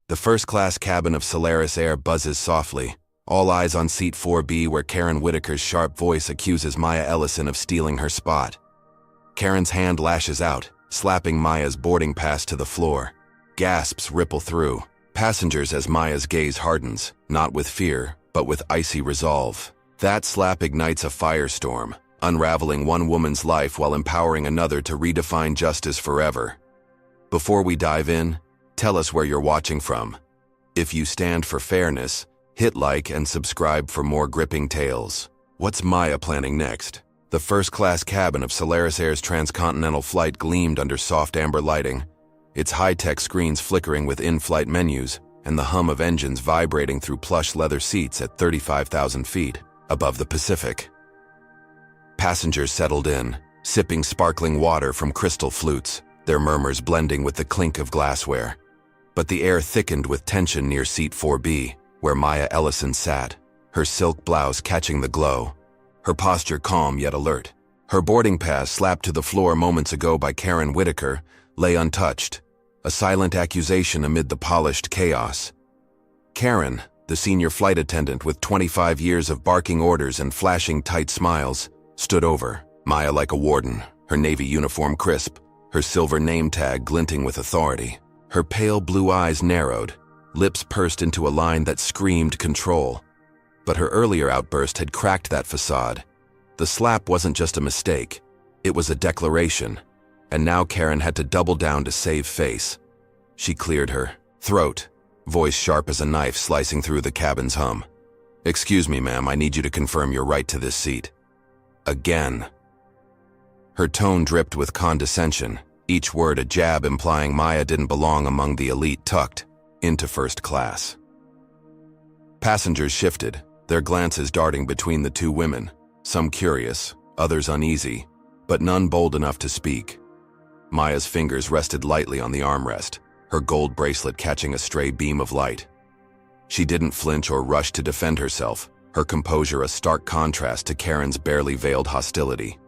The first-class cabin of Solaris Air buzzes softly. All eyes on seat 4B, where Karen Whitaker's sharp voice accuses Maya Ellison of stealing her spot. Karen's hand lashes out, slapping Maya's boarding pass to the floor. Gasps ripple through passengers as Maya's gaze hardens, not with fear, but with icy resolve. That slap ignites a firestorm, unraveling one woman's life while empowering another to redefine justice forever. Before we dive in, tell us where you're watching from. If you stand for fairness, hit like and subscribe for more gripping tales. What's Maya planning next? The first-class cabin of Solaris Air's transcontinental flight gleamed under soft amber lighting, its high-tech screens flickering with in-flight menus and the hum of engines vibrating through plush leather seats at 35,000 feet above the Pacific. Passengers settled in, sipping sparkling water from crystal flutes, their murmurs blending with the clink of glassware. But the air thickened with tension near seat 4B, where Maya Ellison sat, her silk blouse catching the glow, her posture calm yet alert. Her boarding pass, slapped to the floor moments ago by Karen Whitaker, lay untouched, a silent accusation amid the polished chaos. Karen, the senior flight attendant with 25 years of barking orders and flashing tight smiles, stood over Maya like a warden, her navy uniform crisp, her silver name tag glinting with authority. Her pale blue eyes narrowed, lips pursed into a line that screamed control. But her earlier outburst had cracked that facade. The slap wasn't just a mistake, it was a declaration, and now Karen had to double down to save face. She cleared her throat, voice sharp as a knife slicing through the cabin's hum. "Excuse me, ma'am, I need you to confirm your right to this seat." Again. Her tone dripped with condescension, each word a jab implying Maya didn't belong among the elite tucked into first class. Passengers shifted, their glances darting between the two women, some curious, others uneasy, but none bold enough to speak. Maya's fingers rested lightly on the armrest, her gold bracelet catching a stray beam of light. She didn't flinch or rush to defend herself, her composure a stark contrast to Karen's barely veiled hostility.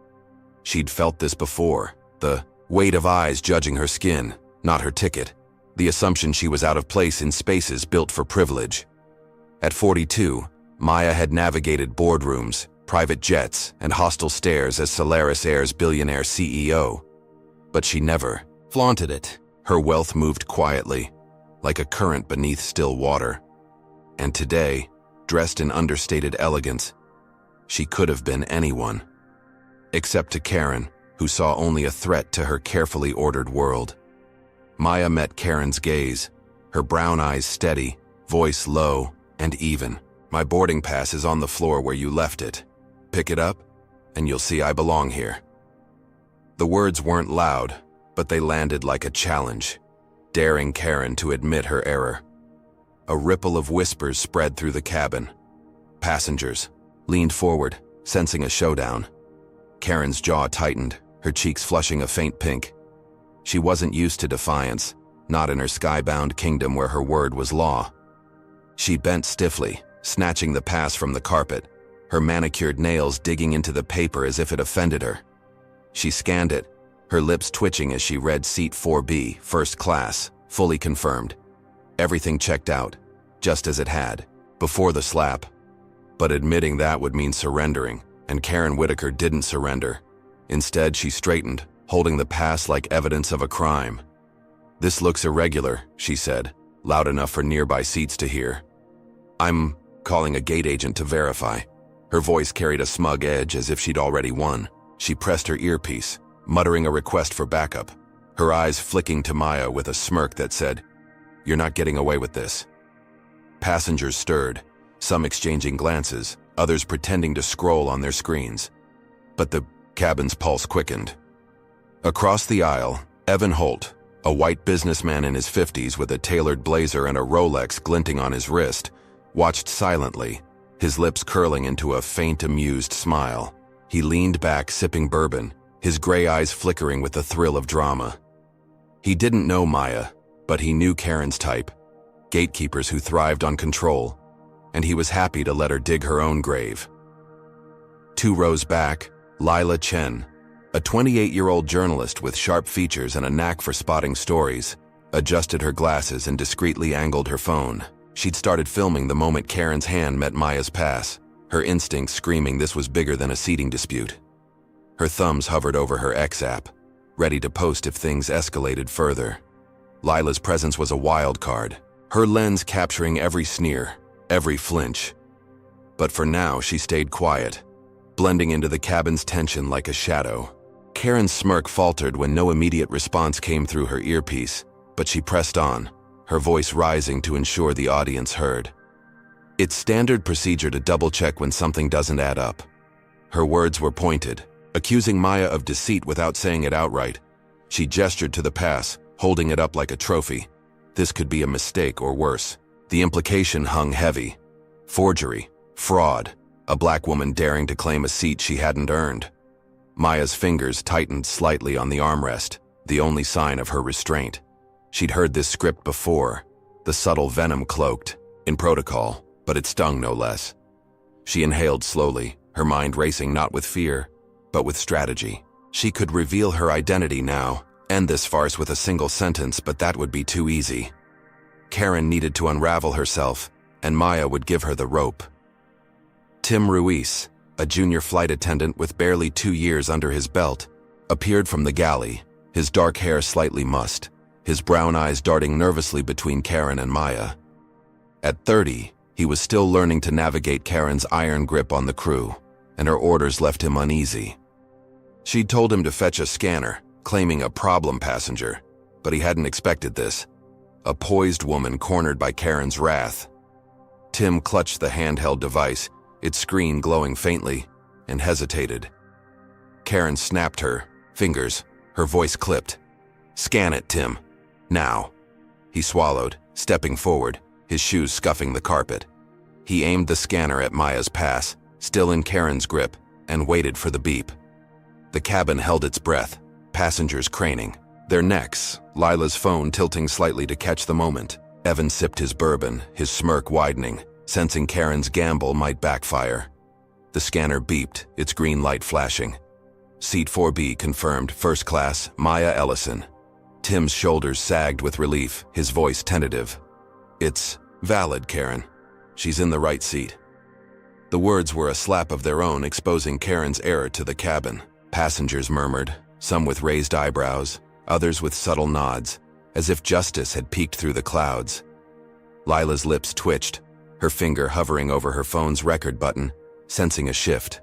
She'd felt this before, the weight of eyes judging her skin, not her ticket, the assumption she was out of place in spaces built for privilege. At 42, Maya had navigated boardrooms, private jets, and hostile stares as Solaris Air's billionaire CEO. But she never flaunted it. Her wealth moved quietly, like a current beneath still water. And today, dressed in understated elegance, she could have been anyone. Except to Karen, who saw only a threat to her carefully ordered world. Maya met Karen's gaze, her brown eyes steady, voice low and even. "My boarding pass is on the floor where you left it. Pick it up, and you'll see I belong here." The words weren't loud, but they landed like a challenge, daring Karen to admit her error. A ripple of whispers spread through the cabin. Passengers leaned forward, sensing a showdown. Karen's jaw tightened, her cheeks flushing a faint pink. She wasn't used to defiance, not in her skybound kingdom where her word was law. She bent stiffly, snatching the pass from the carpet, her manicured nails digging into the paper as if it offended her. She scanned it, her lips twitching as she read seat 4B, first class, fully confirmed. Everything checked out, just as it had, before the slap. But admitting that would mean surrendering, and Karen Whitaker didn't surrender. Instead, she straightened, holding the pass like evidence of a crime. "This looks irregular," she said, loud enough for nearby seats to hear. "I'm calling a gate agent to verify." Her voice carried a smug edge as if she'd already won. She pressed her earpiece, muttering a request for backup, her eyes flicking to Maya with a smirk that said, "You're not getting away with this." Passengers stirred, some exchanging glances, others pretending to scroll on their screens. But the cabin's pulse quickened. Across the aisle, Evan Holt, a white businessman in his 50s with a tailored blazer and a Rolex glinting on his wrist, watched silently, his lips curling into a faint, amused smile. He leaned back, sipping bourbon, his gray eyes flickering with the thrill of drama. He didn't know Maya, but he knew Karen's type, gatekeepers who thrived on control, and he was happy to let her dig her own grave. 2 rows back, Lila Chen, a 28-year-old journalist with sharp features and a knack for spotting stories, adjusted her glasses, and discreetly angled her phone. She'd started filming the moment Karen's hand met Maya's pass, her instincts screaming this was bigger than a seating dispute. Her thumbs hovered over her X app, ready to post if things escalated further. Lila's presence was a wild card, her lens capturing every sneer, every flinch. But for now, she stayed quiet, blending into the cabin's tension like a shadow. Karen's smirk faltered when no immediate response came through her earpiece, but she pressed on, her voice rising to ensure the audience heard. It's standard procedure to double-check when something doesn't add up. Her words were pointed, accusing Maya of deceit without saying it outright. She gestured to the pass, holding it up like a trophy. This could be a mistake or worse. The implication hung heavy. Forgery, fraud, a black woman daring to claim a seat she hadn't earned. Maya's fingers tightened slightly on the armrest, the only sign of her restraint. She'd heard this script before, the subtle venom cloaked, in protocol, but it stung no less. She inhaled slowly, her mind racing not with fear, but with strategy. She could reveal her identity now, end this farce with a single sentence, but that would be too easy. Karen needed to unravel herself, and Maya would give her the rope. Tim Ruiz, a junior flight attendant with barely 2 years under his belt, appeared from the galley, his dark hair slightly mussed, his brown eyes darting nervously between Karen and Maya. At 30, he was still learning to navigate Karen's iron grip on the crew, and her orders left him uneasy. She'd told him to fetch a scanner, claiming a problem passenger, but he hadn't expected this. A poised woman cornered by Karen's wrath. Tim clutched the handheld device, its screen glowing faintly, and hesitated. Karen snapped her fingers, her voice clipped. "Scan it, Tim. Now." He swallowed, stepping forward, his shoes scuffing the carpet. He aimed the scanner at Maya's pass, still in Karen's grip, and waited for the beep. The cabin held its breath, passengers craning, their necks, Lila's phone tilting slightly to catch the moment. Evan sipped his bourbon, his smirk widening, sensing Karen's gamble might backfire. The scanner beeped, its green light flashing. Seat 4B confirmed, first class, Maya Ellison. Tim's shoulders sagged with relief, his voice tentative. "It's valid, Karen. She's in the right seat." The words were a slap of their own, exposing Karen's error to the cabin. Passengers murmured, some with raised eyebrows, others with subtle nods, as if justice had peeked through the clouds. Lila's lips twitched, her finger hovering over her phone's record button, sensing a shift.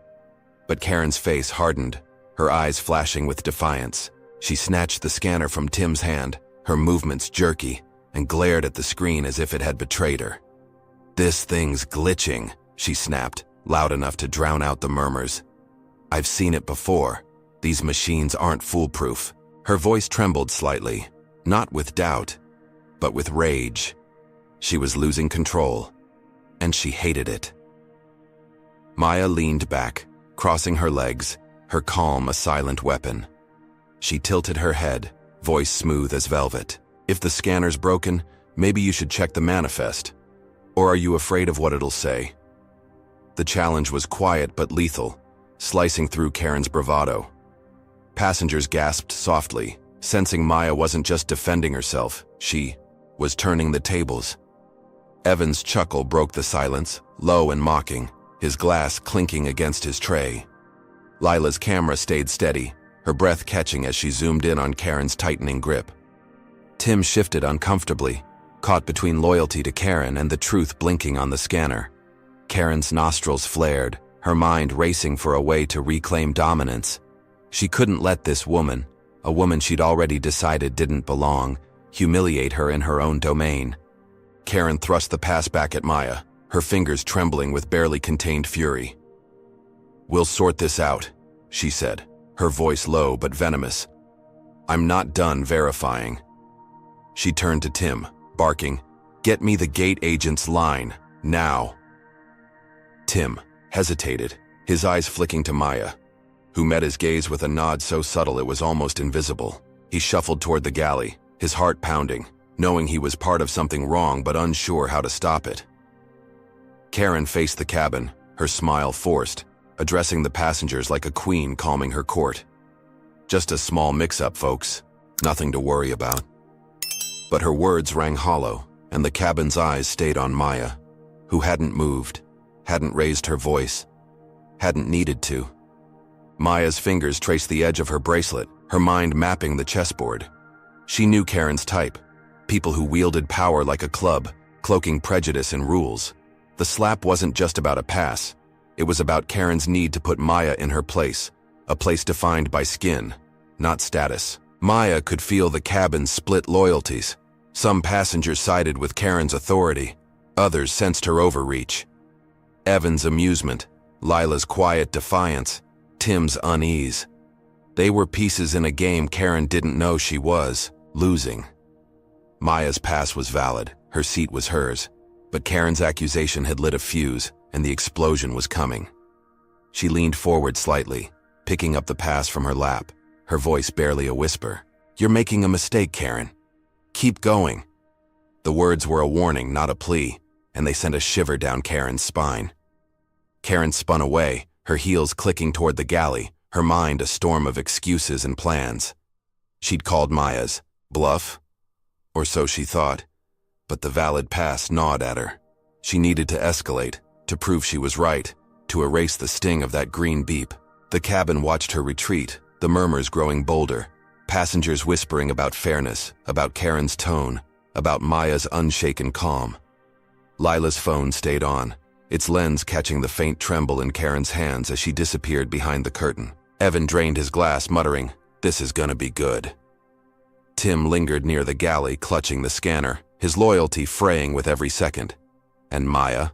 But Karen's face hardened, her eyes flashing with defiance. She snatched the scanner from Tim's hand, her movements jerky, and glared at the screen as if it had betrayed her. "This thing's glitching," she snapped, loud enough to drown out the murmurs. "I've seen it before. These machines aren't foolproof." Her voice trembled slightly, not with doubt, but with rage. She was losing control, and she hated it. Maya leaned back, crossing her legs, her calm a silent weapon. She tilted her head, voice smooth as velvet. "If the scanner's broken, maybe you should check the manifest. Or are you afraid of what it'll say?" The challenge was quiet but lethal, slicing through Karen's bravado. Passengers gasped softly, sensing Maya wasn't just defending herself, she was turning the tables. Evan's chuckle broke the silence, low and mocking, his glass clinking against his tray. Lila's camera stayed steady, her breath catching as she zoomed in on Karen's tightening grip. Tim shifted uncomfortably, caught between loyalty to Karen and the truth blinking on the scanner. Karen's nostrils flared, her mind racing for a way to reclaim dominance. She couldn't let this woman, a woman she'd already decided didn't belong, humiliate her in her own domain. Karen thrust the pass back at Maya, her fingers trembling with barely contained fury. "We'll sort this out," she said, her voice low but venomous. "I'm not done verifying." She turned to Tim, barking, "Get me the gate agent's line, now." Tim hesitated, his eyes flicking to Maya, who met his gaze with a nod so subtle it was almost invisible. He shuffled toward the galley, his heart pounding, knowing he was part of something wrong but unsure how to stop it. Karen faced the cabin, her smile forced, addressing the passengers like a queen calming her court. "Just a small mix-up, folks. Nothing to worry about." But her words rang hollow, and the cabin's eyes stayed on Maya, who hadn't moved, hadn't raised her voice, hadn't needed to. Maya's fingers traced the edge of her bracelet, her mind mapping the chessboard. She knew Karen's type, people who wielded power like a club, cloaking prejudice in rules. The slap wasn't just about a pass. It was about Karen's need to put Maya in her place, a place defined by skin, not status. Maya could feel the cabin's split loyalties. Some passengers sided with Karen's authority, others sensed her overreach. Evan's amusement, Lila's quiet defiance, Tim's unease. They were pieces in a game Karen didn't know she was losing. Maya's pass was valid, her seat was hers, but Karen's accusation had lit a fuse, and the explosion was coming. She leaned forward slightly, picking up the pass from her lap, her voice barely a whisper. "You're making a mistake, Karen. Keep going." The words were a warning, not a plea, and they sent a shiver down Karen's spine. Karen spun away, her heels clicking toward the galley, her mind a storm of excuses and plans. She'd called Maya's bluff, or so she thought, but the valid pass gnawed at her. She needed to escalate, to prove she was right, to erase the sting of that green beep. The cabin watched her retreat, the murmurs growing bolder, passengers whispering about fairness, about Karen's tone, about Maya's unshaken calm. Lila's phone stayed on, its lens catching the faint tremble in Karen's hands as she disappeared behind the curtain. Evan drained his glass, muttering, "This is gonna be good." Tim lingered near the galley, clutching the scanner, his loyalty fraying with every second. And Maya?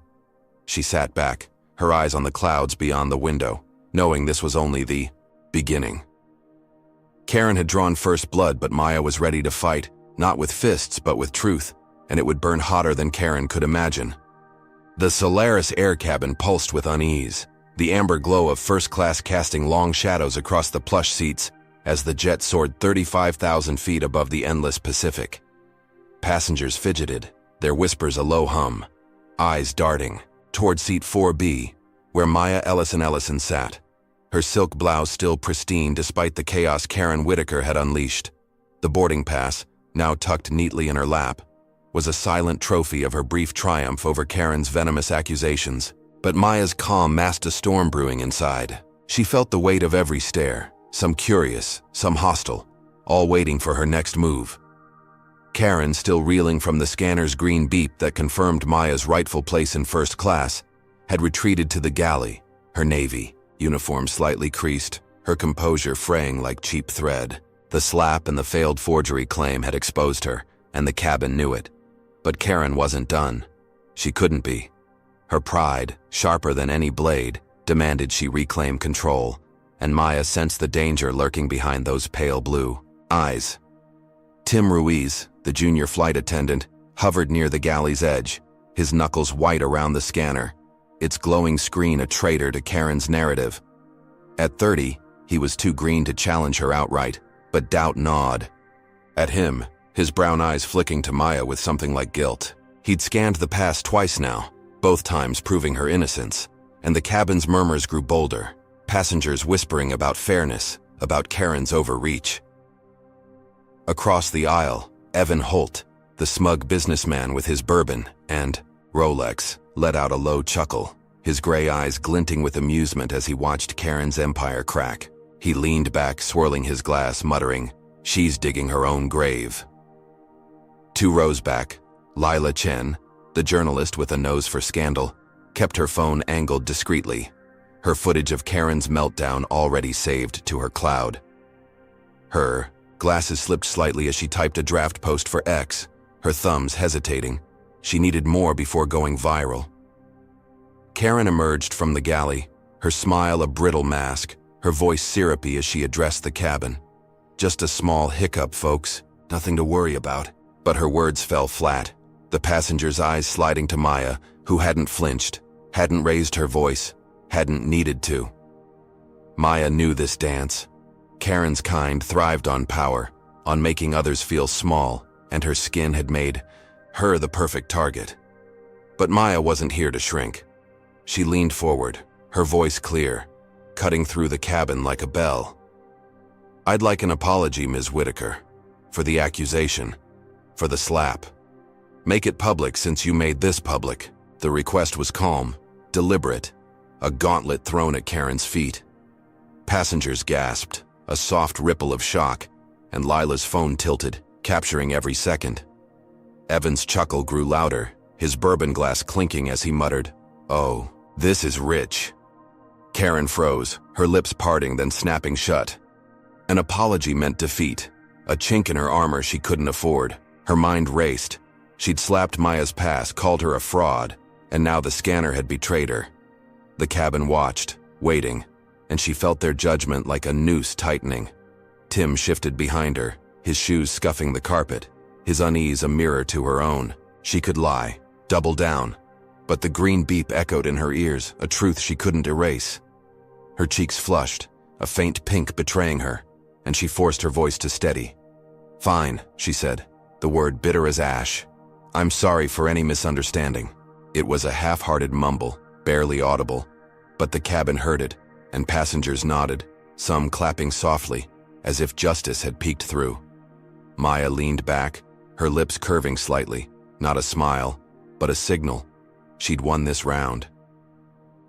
She sat back, her eyes on the clouds beyond the window, knowing this was only the beginning. Karen had drawn first blood, but Maya was ready to fight, not with fists but with truth, and it would burn hotter than Karen could imagine. The Solaris air cabin pulsed with unease, the amber glow of first class casting long shadows across the plush seats as the jet soared 35,000 feet above the endless Pacific. Passengers fidgeted, their whispers a low hum, eyes darting toward seat 4B, where Maya Ellison sat, her silk blouse still pristine despite the chaos Karen Whitaker had unleashed. The boarding pass, now tucked neatly in her lap, was a silent trophy of her brief triumph over Karen's venomous accusations, but Maya's calm masked a storm brewing inside. She felt the weight of every stare, some curious, some hostile, all waiting for her next move. Karen, still reeling from the scanner's green beep that confirmed Maya's rightful place in first class, had retreated to the galley, her navy uniform slightly creased, her composure fraying like cheap thread. The slap and the failed forgery claim had exposed her, and the cabin knew it. But Karen wasn't done. She couldn't be. Her pride, sharper than any blade, demanded she reclaim control, and Maya sensed the danger lurking behind those pale blue eyes. Tim Ruiz, the junior flight attendant, hovered near the galley's edge, his knuckles white around the scanner, its glowing screen a traitor to Karen's narrative. At 30, he was too green to challenge her outright, but doubt gnawed at him, his brown eyes flicking to Maya with something like guilt. He'd scanned the past twice now, both times proving her innocence, and the cabin's murmurs grew bolder, passengers whispering about fairness, about Karen's overreach. Across the aisle, Evan Holt, the smug businessman with his bourbon and Rolex, let out a low chuckle, his gray eyes glinting with amusement as he watched Karen's empire crack. He leaned back, swirling his glass, muttering, "She's digging her own grave." 2 rows back, Lila Chen, the journalist with a nose for scandal, kept her phone angled discreetly, her footage of Karen's meltdown already saved to her cloud. Her glasses slipped slightly as she typed a draft post for X, her thumbs hesitating. She needed more before going viral. Karen emerged from the galley, her smile a brittle mask, her voice syrupy as she addressed the cabin. "Just a small hiccup, folks. Nothing to worry about." But her words fell flat, the passengers' eyes sliding to Maya, who hadn't flinched, hadn't raised her voice, hadn't needed to. Maya knew this dance. Karen's kind thrived on power, on making others feel small, and her skin had made her the perfect target. But Maya wasn't here to shrink. She leaned forward, her voice clear, cutting through the cabin like a bell. "I'd like an apology, Ms. Whitaker, for the accusation. For the SLAP. Make it public since you made this public. The request was calm, deliberate, a gauntlet thrown at Karen's feet. Passengers gasped, a soft ripple of shock, and Lila's phone tilted, capturing every second. Evan's chuckle grew louder, his bourbon glass clinking as he muttered, "Oh, this is rich." Karen froze, her lips parting then snapping shut. An apology meant defeat, a chink in her armor she couldn't afford. Her mind raced. She'd slapped Maya's pass, called her a fraud, and now the scanner had betrayed her. The cabin watched, waiting, and she felt their judgment like a noose tightening. Tim shifted behind her, his shoes scuffing the carpet, his unease a mirror to her own. She could lie, double down, but the green beep echoed in her ears, a truth she couldn't erase. Her cheeks flushed, a faint pink betraying her, and she forced her voice to steady. "Fine," she said, the word bitter as ash. "I'm sorry for any misunderstanding." It was a half-hearted mumble, barely audible, but the cabin heard it, and passengers nodded, some clapping softly, as if justice had peeked through. Maya leaned back, her lips curving slightly, not a smile, but a signal. She'd won this round.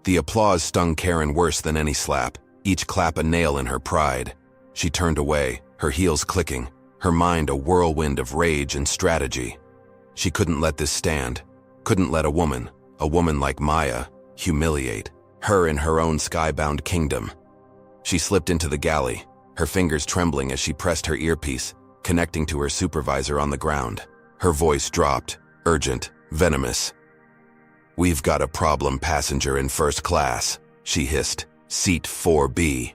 The applause stung Karen worse than any slap, each clap a nail in her pride. She turned away, her heels clicking, her mind a whirlwind of rage and strategy. She couldn't let this stand, couldn't let a woman like Maya, humiliate her in her own skybound kingdom. She slipped into the galley, her fingers trembling as she pressed her earpiece, connecting to her supervisor on the ground. Her voice dropped, urgent, venomous. "We've got a problem passenger in first class," she hissed. "Seat 4B.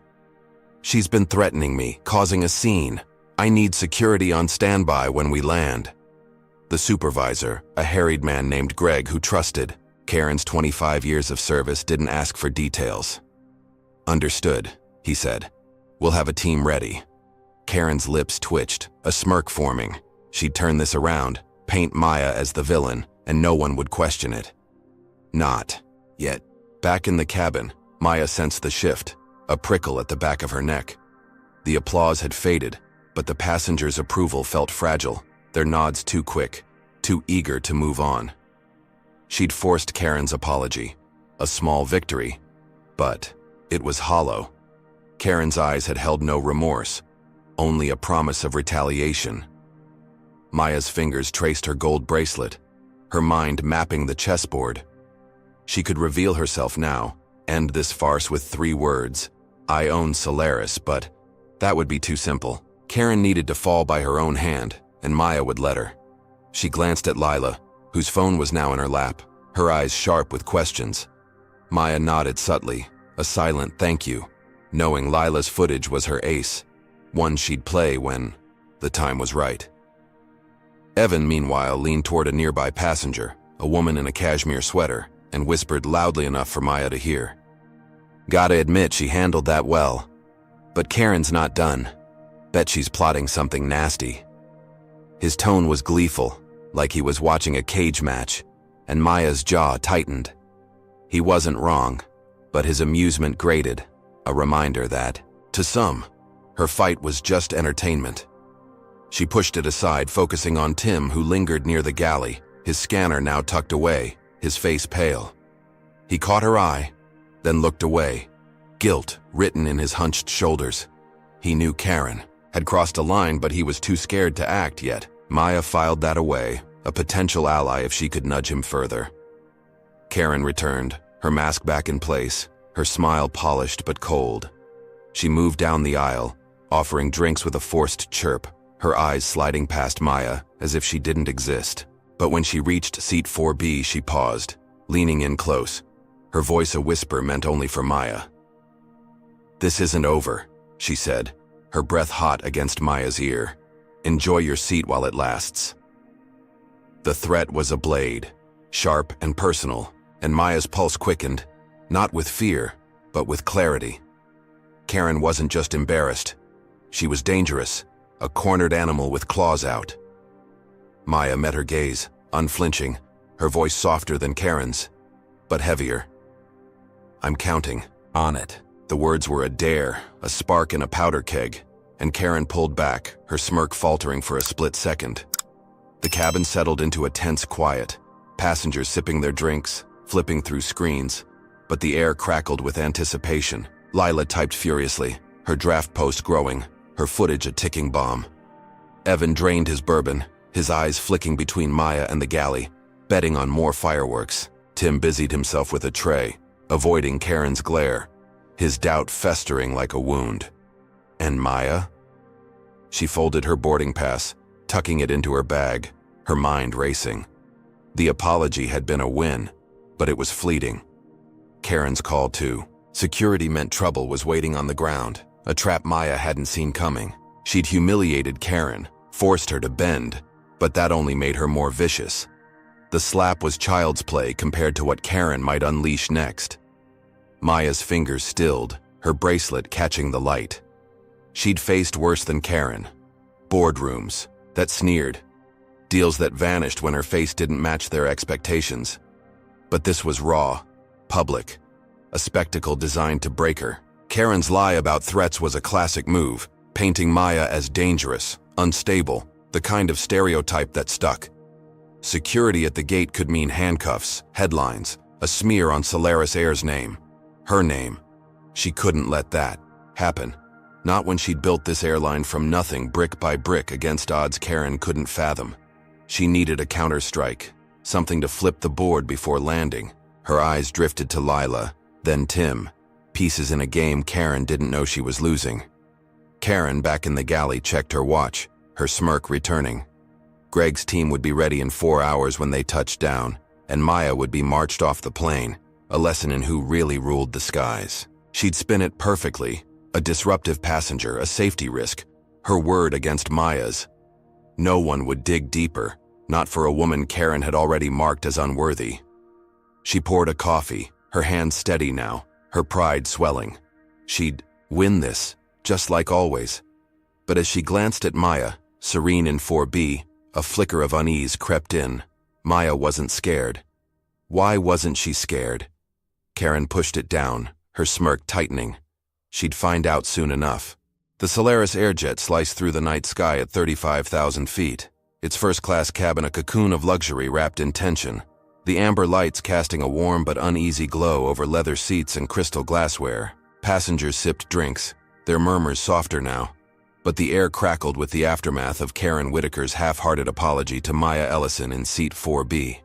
She's been threatening me, causing a scene. I need security on standby when we land." The supervisor, a harried man named Greg who trusted Karen's 25 years of service, didn't ask for details. "Understood," he said. "We'll have a team ready." Karen's lips twitched, a smirk forming. She'd turn this around, paint Maya as the villain, and no one would question it. Not yet. Back in the cabin, Maya sensed the shift, a prickle at the back of her neck. The applause had faded, but the passengers' approval felt fragile, their nods too quick, too eager to move on. She'd forced Karen's apology, a small victory, but it was hollow. Karen's eyes had held no remorse, only a promise of retaliation. Maya's fingers traced her gold bracelet, her mind mapping the chessboard. She could reveal herself now, end this farce with 3 words. "I own Solaris," but that would be too simple. Karen needed to fall by her own hand, and Maya would let her. She glanced at Lila, whose phone was now in her lap, her eyes sharp with questions. Maya nodded subtly, a silent thank you, knowing Lila's footage was her ace, one she'd play when the time was right. Evan, meanwhile, leaned toward a nearby passenger, a woman in a cashmere sweater, and whispered loudly enough for Maya to hear. "Gotta admit she handled that well. But Karen's not done. Bet she's plotting something nasty." His tone was gleeful, like he was watching a cage match, and Maya's jaw tightened. He wasn't wrong, but his amusement grated, a reminder that, to some, her fight was just entertainment. She pushed it aside, focusing on Tim, who lingered near the galley, his scanner now tucked away, his face pale. He caught her eye, then looked away, guilt written in his hunched shoulders. He knew Karen had crossed a line, but he was too scared to act yet. Maya filed that away, a potential ally if she could nudge him further. Karen returned, her mask back in place, her smile polished but cold. She moved down the aisle, offering drinks with a forced chirp, her eyes sliding past Maya as if she didn't exist. But when she reached seat 4B, she paused, leaning in close, her voice a whisper meant only for Maya. "This isn't over," she said, her breath hot against Maya's ear. "Enjoy your seat while it lasts." The threat was a blade, sharp and personal, and Maya's pulse quickened, not with fear, but with clarity. Karen wasn't just embarrassed. She was dangerous, a cornered animal with claws out. Maya met her gaze, unflinching, her voice softer than Karen's, but heavier. "I'm counting on it." The words were a dare, a spark in a powder keg, and Karen pulled back, her smirk faltering for a split second. The cabin settled into a tense quiet, passengers sipping their drinks, flipping through screens, but the air crackled with anticipation. Lila typed furiously, her draft post growing, her footage a ticking bomb. Evan drained his bourbon, his eyes flicking between Maya and the galley, betting on more fireworks. Tim busied himself with a tray, avoiding Karen's glare, his doubt festering like a wound. And Maya? She folded her boarding pass, tucking it into her bag, her mind racing. The apology had been a win, but it was fleeting. Karen's call too. Security meant trouble was waiting on the ground, a trap Maya hadn't seen coming. She'd humiliated Karen, forced her to bend, but that only made her more vicious. The slap was child's play compared to what Karen might unleash next. Maya's fingers stilled, her bracelet catching the light. She'd faced worse than Karen. Boardrooms that sneered, deals that vanished when her face didn't match their expectations. But this was raw, public, a spectacle designed to break her. Karen's lie about threats was a classic move, painting Maya as dangerous, unstable, the kind of stereotype that stuck. Security at the gate could mean handcuffs, headlines, a smear on Solaris Air's name. Her name. She couldn't let that happen. Not when she'd built this airline from nothing, brick by brick, against odds Karen couldn't fathom. She needed a counterstrike, something to flip the board before landing. Her eyes drifted to Lila, then Tim, pieces in a game Karen didn't know she was losing. Karen, back in the galley, checked her watch, her smirk returning. Greg's team would be ready in 4 hours when they touched down, and Maya would be marched off the plane, a lesson in who really ruled the skies. She'd spin it perfectly, a disruptive passenger, a safety risk, her word against Maya's. No one would dig deeper, not for a woman Karen had already marked as unworthy. She poured a coffee, her hands steady now, her pride swelling. She'd win this, just like always. But as she glanced at Maya, serene in 4B, a flicker of unease crept in. Maya wasn't scared. Why wasn't she scared? Karen pushed it down, her smirk tightening. She'd find out soon enough. The Solaris Airjet sliced through the night sky at 35,000 feet, its first-class cabin a cocoon of luxury wrapped in tension, the amber lights casting a warm but uneasy glow over leather seats and crystal glassware. Passengers sipped drinks, their murmurs softer now. But the air crackled with the aftermath of Karen Whitaker's half-hearted apology to Maya Ellison in seat 4B.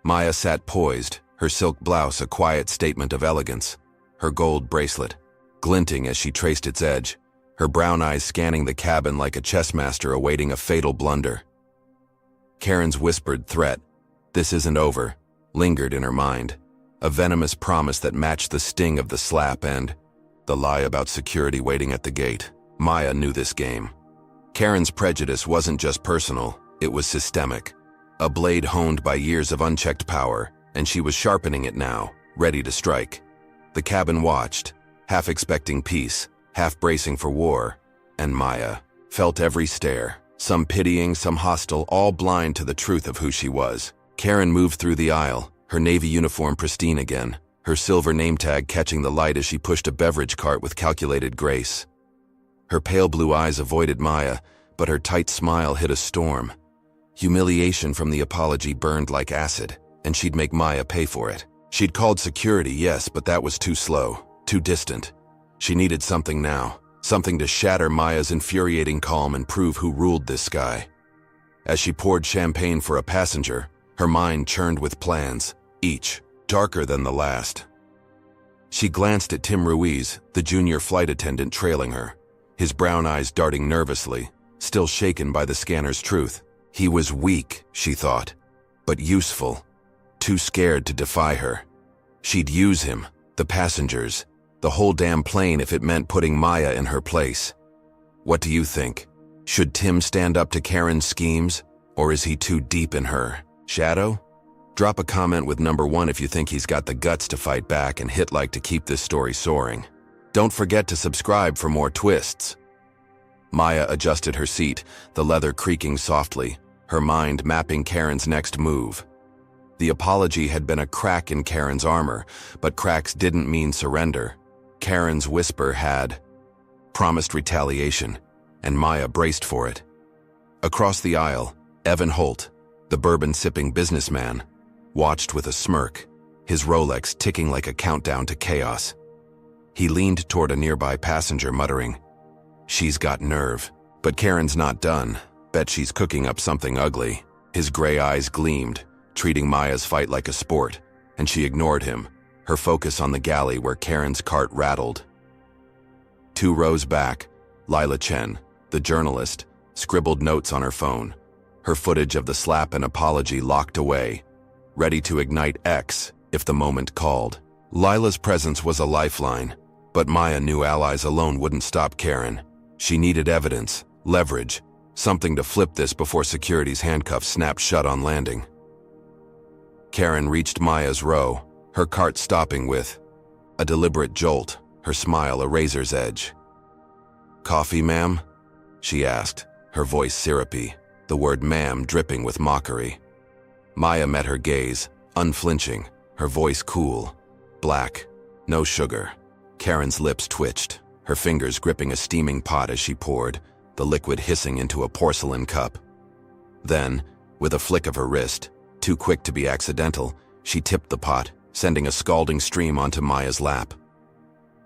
Maya sat poised, her silk blouse a quiet statement of elegance, her gold bracelet glinting as she traced its edge, her brown eyes scanning the cabin like a chess master awaiting a fatal blunder. Karen's whispered threat, "This isn't over," lingered in her mind, a venomous promise that matched the sting of the slap and the lie about security waiting at the gate. Maya knew this game. Karen's prejudice wasn't just personal, it was systemic. A blade honed by years of unchecked power, and she was sharpening it now, ready to strike. The cabin watched, half expecting peace, half bracing for war, and Maya felt every stare, some pitying, some hostile, all blind to the truth of who she was. Karen moved through the aisle, her navy uniform pristine again, her silver name tag catching the light as she pushed a beverage cart with calculated grace. Her pale blue eyes avoided Maya, but her tight smile hit a storm. Humiliation from the apology burned like acid, and she'd make Maya pay for it. She'd called security, yes, but that was too slow, too distant. She needed something now, something to shatter Maya's infuriating calm and prove who ruled this sky. As she poured champagne for a passenger, her mind churned with plans, each darker than the last. She glanced at Tim Ruiz, the junior flight attendant trailing her, his brown eyes darting nervously, still shaken by the scanner's truth. He was weak, she thought, but useful, too scared to defy her. She'd use him, the passengers, the whole damn plane if it meant putting Maya in her place. What do you think? Should Tim stand up to Karen's schemes, or is he too deep in her shadow? Drop a comment with number 1 if you think he's got the guts to fight back, and hit like to keep this story soaring. Don't forget to subscribe for more twists. Maya adjusted her seat, the leather creaking softly, her mind mapping Karen's next move. The apology had been a crack in Karen's armor, but cracks didn't mean surrender. Karen's whisper had promised retaliation, and Maya braced for it. Across the aisle, Evan Holt, the bourbon-sipping businessman, watched with a smirk, his Rolex ticking like a countdown to chaos. He leaned toward a nearby passenger, muttering, "She's got nerve. But Karen's not done. Bet she's cooking up something ugly." His gray eyes gleamed, treating Maya's fight like a sport, and she ignored him, her focus on the galley where Karen's cart rattled. 2 rows back, Lila Chen, the journalist, scribbled notes on her phone, her footage of the slap and apology locked away, ready to ignite X if the moment called. Lila's presence was a lifeline, but Maya knew allies alone wouldn't stop Karen. She needed evidence, leverage, something to flip this before security's handcuffs snapped shut on landing. Karen reached Maya's row, her cart stopping with a deliberate jolt, her smile a razor's edge. "Coffee, ma'am?" she asked, her voice syrupy, the word ma'am dripping with mockery. Maya met her gaze, unflinching, her voice cool. "Black, no sugar." Karen's lips twitched, her fingers gripping a steaming pot as she poured, the liquid hissing into a porcelain cup. Then, with a flick of her wrist, too quick to be accidental, she tipped the pot, sending a scalding stream onto Maya's lap.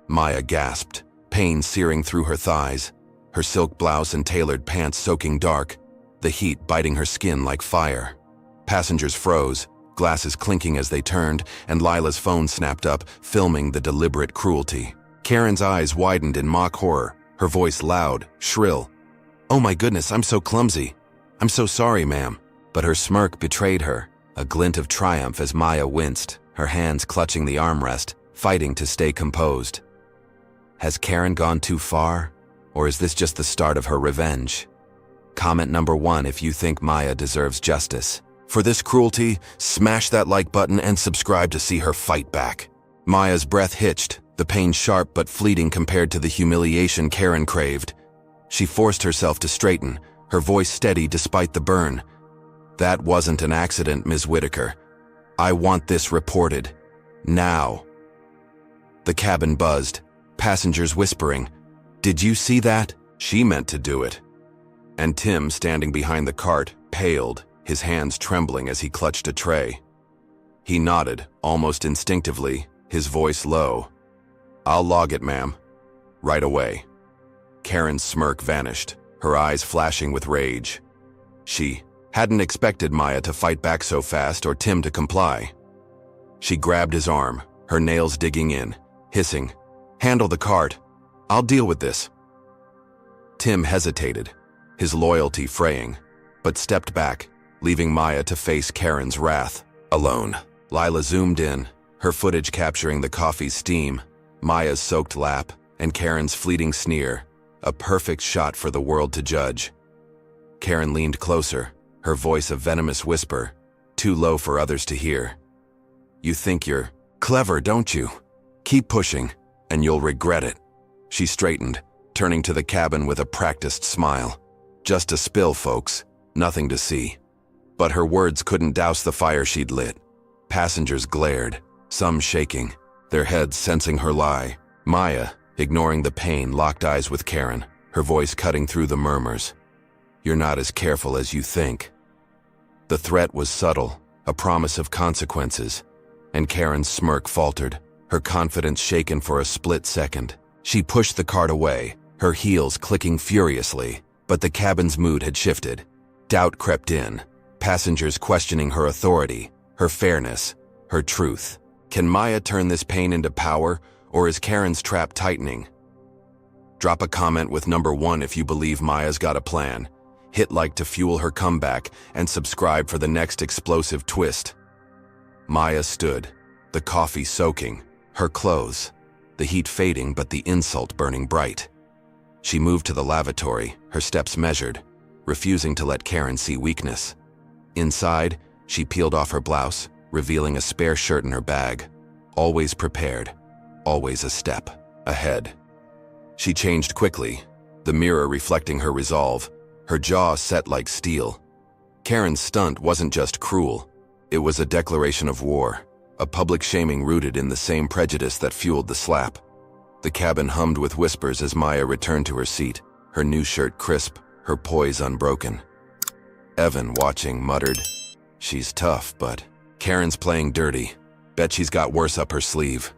Maya gasped, pain searing through her thighs, her silk blouse and tailored pants soaking dark, the heat biting her skin like fire. Passengers froze, glasses clinking as they turned, and Lila's phone snapped up, filming the deliberate cruelty. Karen's eyes widened in mock horror, her voice loud, shrill. "Oh my goodness, I'm so clumsy. I'm so sorry, ma'am." But her smirk betrayed her, a glint of triumph as Maya winced, her hands clutching the armrest, fighting to stay composed. Has Karen gone too far? Or is this just the start of her revenge? Comment number 1 if you think Maya deserves justice. For this cruelty, smash that like button and subscribe to see her fight back. Maya's breath hitched, the pain sharp but fleeting compared to the humiliation Karen craved. She forced herself to straighten, her voice steady despite the burn. "That wasn't an accident, Ms. Whitaker. I want this reported. Now." The cabin buzzed, passengers whispering, "Did you see that?" She meant to do it. And Tim, standing behind the cart, paled, his hands trembling as he clutched a tray. He nodded, almost instinctively, his voice low. "I'll log it, ma'am. Right away." Karen's smirk vanished, her eyes flashing with rage. She hadn't expected Maya to fight back so fast or Tim to comply. She grabbed his arm, her nails digging in, hissing, "Handle the cart. I'll deal with this." Tim hesitated, his loyalty fraying, but stepped back, leaving Maya to face Karen's wrath, alone. Lila zoomed in, her footage capturing the coffee's steam, Maya's soaked lap, and Karen's fleeting sneer, a perfect shot for the world to judge. Karen leaned closer, her voice a venomous whisper, too low for others to hear. "You think you're clever, don't you? Keep pushing, and you'll regret it." She straightened, turning to the cabin with a practiced smile. "Just a spill, folks, nothing to see." But her words couldn't douse the fire she'd lit. Passengers glared, some shaking, their heads sensing her lie. Maya, ignoring the pain, locked eyes with Karen, her voice cutting through the murmurs. "You're not as careful as you think." The threat was subtle, a promise of consequences, and Karen's smirk faltered, her confidence shaken for a split second. She pushed the cart away, her heels clicking furiously, but the cabin's mood had shifted. Doubt crept in, passengers questioning her authority, her fairness, her truth. Can Maya turn this pain into power, or is Karen's trap tightening? Drop a comment with number 1 if you believe Maya's got a plan. Hit like to fuel her comeback, and subscribe for the next explosive twist. Maya stood, the coffee soaking, her clothes, the heat fading but the insult burning bright. She moved to the lavatory, her steps measured, refusing to let Karen see weakness. Inside, she peeled off her blouse, revealing a spare shirt in her bag. Always prepared, always a step ahead. She changed quickly, the mirror reflecting her resolve, her jaw set like steel. Karen's stunt wasn't just cruel, it was a declaration of war, a public shaming rooted in the same prejudice that fueled the slap. The cabin hummed with whispers as Maya returned to her seat, her new shirt crisp, her poise unbroken. Evan, watching, muttered, "She's tough, but Karen's playing dirty. Bet she's got worse up her sleeve."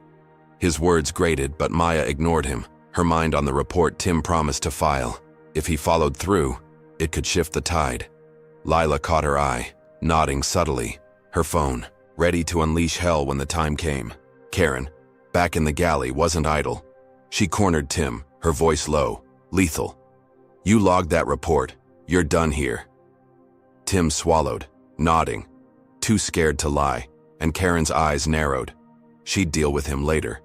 His words grated, but Maya ignored him, her mind on the report Tim promised to file. If he followed through, it could shift the tide. Lila caught her eye, nodding subtly, her phone, ready to unleash hell when the time came. Karen, back in the galley, wasn't idle. She cornered Tim, her voice low, lethal. "You logged that report. You're done here." Tim swallowed, nodding, too scared to lie, and Karen's eyes narrowed. She'd deal with him later.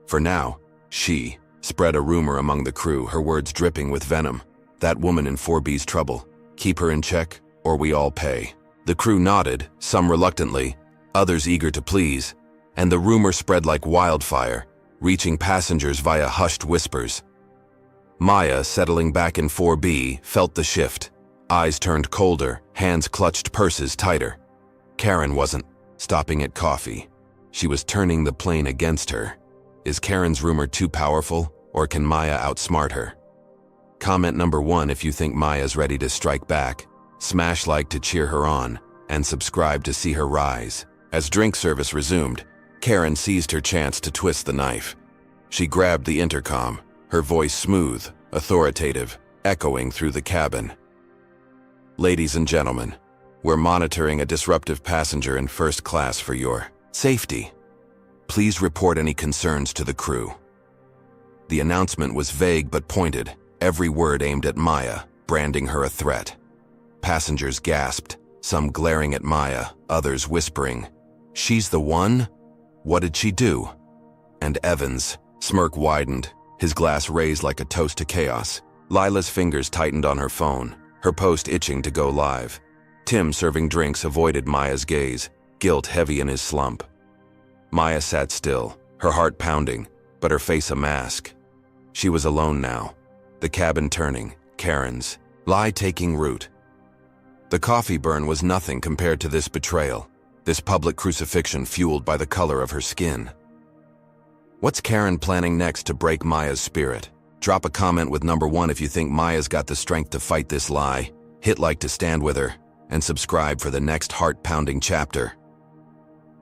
For now, she spread a rumor among the crew, her words dripping with venom. "That woman in 4B's trouble. Keep her in check, or we all pay." The crew nodded, some reluctantly, others eager to please, and the rumor spread like wildfire, reaching passengers via hushed whispers. Maya, settling back in 4B, felt the shift. Eyes turned colder, hands clutched purses tighter. Karen wasn't stopping at coffee. She was turning the plane against her. Is Karen's rumor too powerful, or can Maya outsmart her? Comment number 1 if you think Maya's ready to strike back. Smash like to cheer her on, and subscribe to see her rise. As drink service resumed, Karen seized her chance to twist the knife. She grabbed the intercom, her voice smooth, authoritative, echoing through the cabin. "Ladies and gentlemen, we're monitoring a disruptive passenger in first class for your safety. Please report any concerns to the crew." The announcement was vague but pointed, every word aimed at Maya, branding her a threat. Passengers gasped, some glaring at Maya, others whispering, "She's the one? What did she do?" And Evan's smirk widened, his glass raised like a toast to chaos. Lila's fingers tightened on her phone, her post itching to go live. Tim, serving drinks, avoided Maya's gaze, guilt heavy in his slump. Maya sat still, her heart pounding, but her face a mask. She was alone now, the cabin turning, Karen's lie taking root. The coffee burn was nothing compared to this betrayal, this public crucifixion fueled by the color of her skin. What's Karen planning next to break Maya's spirit? Drop a comment with number 1 if you think Maya's got the strength to fight this lie, hit like to stand with her, and subscribe for the next heart-pounding chapter.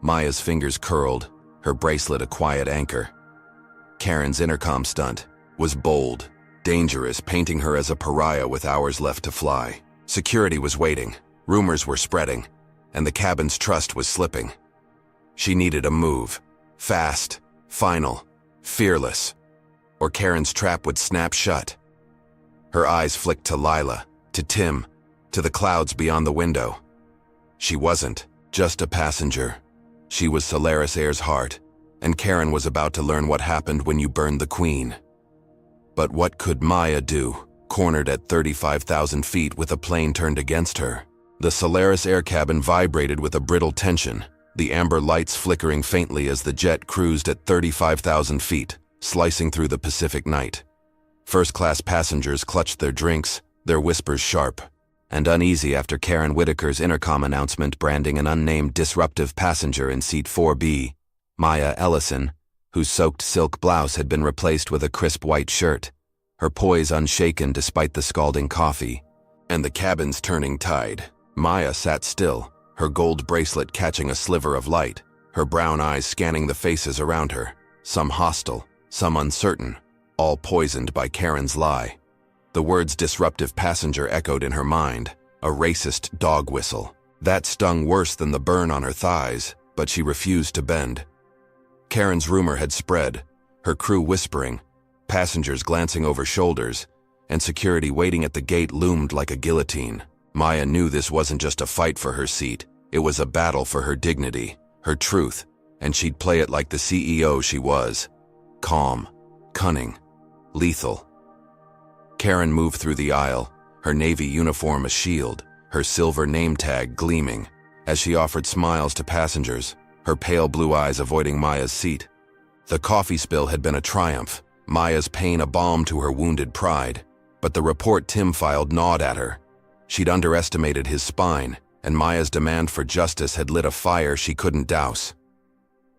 Maya's fingers curled, her bracelet a quiet anchor. Karen's intercom stunt was bold, dangerous, painting her as a pariah with hours left to fly. Security was waiting, rumors were spreading, and the cabin's trust was slipping. She needed a move, fast, final, fearless, or Karen's trap would snap shut. Her eyes flicked to Lila, to Tim, to the clouds beyond the window. She wasn't just a passenger. She was Solaris Air's heart, and Karen was about to learn what happened when you burned the Queen. But what could Maya do, cornered at 35,000 feet with a plane turned against her? The Solaris Air cabin vibrated with a brittle tension, the amber lights flickering faintly as the jet cruised at 35,000 feet, slicing through the Pacific night. First-class passengers clutched their drinks, their whispers sharp and uneasy after Karen Whitaker's intercom announcement branding an unnamed disruptive passenger in seat 4B, Maya Ellison, whose soaked silk blouse had been replaced with a crisp white shirt, her poise unshaken despite the scalding coffee, and the cabin's turning tide. Maya sat still, her gold bracelet catching a sliver of light, her brown eyes scanning the faces around her, some hostile, some uncertain, all poisoned by Karen's lie. The words disruptive passenger echoed in her mind, a racist dog whistle. That stung worse than the burn on her thighs, but she refused to bend. Karen's rumor had spread, her crew whispering, passengers glancing over shoulders, and security waiting at the gate loomed like a guillotine. Maya knew this wasn't just a fight for her seat, it was a battle for her dignity, her truth, and she'd play it like the CEO she was. Calm, cunning, lethal. Karen moved through the aisle, her navy uniform a shield, her silver name tag gleaming, as she offered smiles to passengers, her pale blue eyes avoiding Maya's seat. The coffee spill had been a triumph, Maya's pain a balm to her wounded pride, but the report Tim filed gnawed at her. She'd underestimated his spine, and Maya's demand for justice had lit a fire she couldn't douse.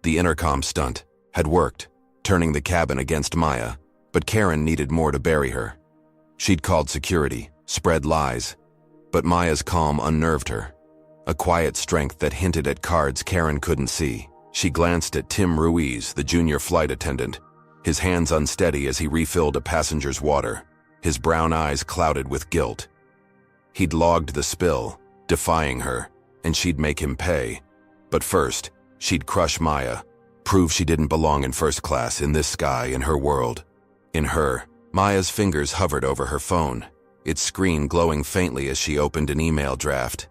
The intercom stunt had worked, turning the cabin against Maya, but Karen needed more to bury her. She'd called security, spread lies, But Maya's calm unnerved her, a quiet strength that hinted at cards Karen couldn't see. She glanced at Tim Ruiz, the junior flight attendant, his hands unsteady as he refilled a passenger's water, his brown eyes clouded with guilt. He'd logged the spill, defying her, and she'd make him pay. But first, she'd crush Maya, prove she didn't belong in first class in this sky, in her world. In her, Maya's fingers hovered over her phone, its screen glowing faintly as she opened an email draft.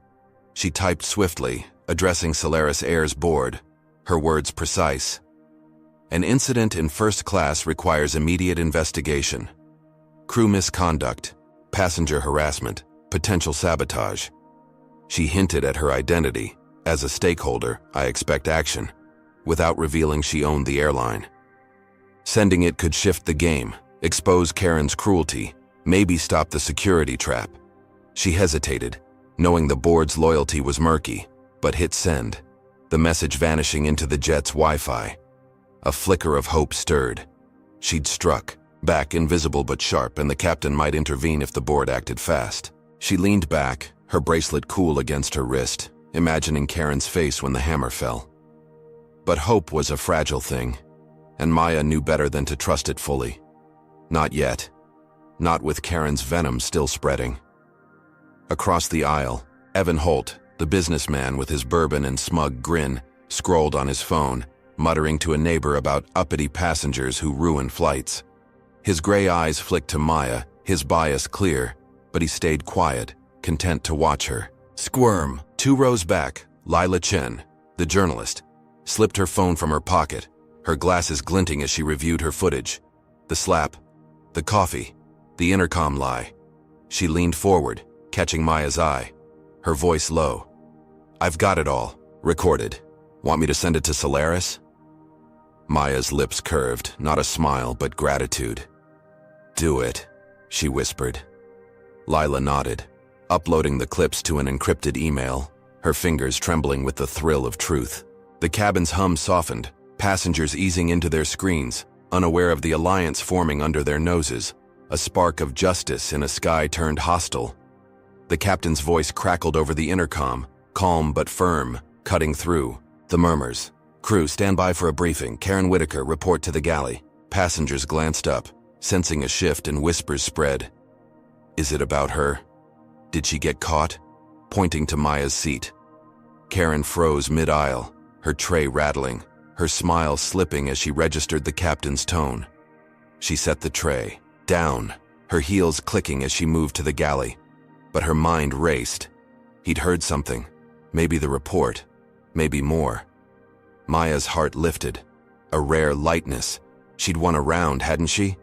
She typed swiftly, addressing Solaris Air's board, her words precise. An incident in first class requires immediate investigation. Crew misconduct, passenger harassment, potential sabotage. She hinted at her identity. As a stakeholder, I expect action, without revealing she owned the airline. Sending it could shift the game, expose Karen's cruelty, maybe stop the security trap. She hesitated, knowing the board's loyalty was murky, but hit send, the message vanishing into the jet's Wi-Fi. A flicker of hope stirred. She'd struck, back invisible but sharp, and the captain might intervene if the board acted fast. She leaned back, her bracelet cool against her wrist, imagining Karen's face when the hammer fell. But hope was a fragile thing, and Maya knew better than to trust it fully. Not yet. Not with Karen's venom still spreading. Across the aisle, Evan Holt, the businessman with his bourbon and smug grin, scrolled on his phone, muttering to a neighbor about uppity passengers who ruin flights. His gray eyes flicked to Maya, his bias clear, but he stayed quiet, content to watch her squirm. 2 rows back, Lila Chen, the journalist, slipped her phone from her pocket, her glasses glinting as she reviewed her footage. The slap, the coffee, the intercom lie. She leaned forward, catching Maya's eye, her voice low. "I've got it all, recorded. Want me to send it to Solaris?" Maya's lips curved, not a smile but gratitude. "Do it," she whispered. Lila nodded, uploading the clips to an encrypted email, her fingers trembling with the thrill of truth. The cabin's hum softened, passengers easing into their screens, unaware of the alliance forming under their noses, a spark of justice in a sky turned hostile. The captain's voice crackled over the intercom, calm but firm, cutting through the murmurs. "Crew, stand by for a briefing. Karen Whitaker, report to the galley." Passengers glanced up, sensing a shift, and whispers spread. "Is it about her? Did she get caught?" Pointing to Maya's seat. Karen froze mid-aisle, her tray rattling, her smile slipping as she registered the captain's tone. She set the tray down, her heels clicking as she moved to the galley. But her mind raced. He'd heard something, maybe the report, maybe more. Maya's heart lifted, a rare lightness. She'd won a round, hadn't she?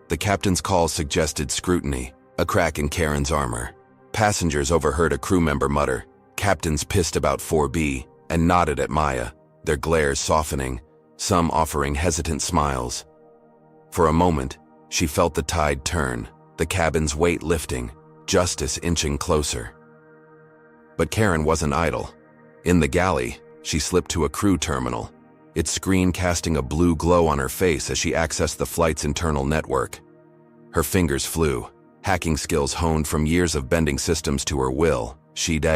The captain's call suggested scrutiny, a crack in Karen's armor. Passengers overheard a crew member mutter, "Captain's pissed about 4B," and nodded at Maya, their glares softening, some offering hesitant smiles. For a moment, she felt the tide turn, the cabin's weight lifting, justice inching closer. But Karen wasn't idle. In the galley, she slipped to a crew terminal, its screen casting a blue glow on her face as she accessed the flight's internal network. Her fingers flew, hacking skills honed from years of bending systems to her will. She'd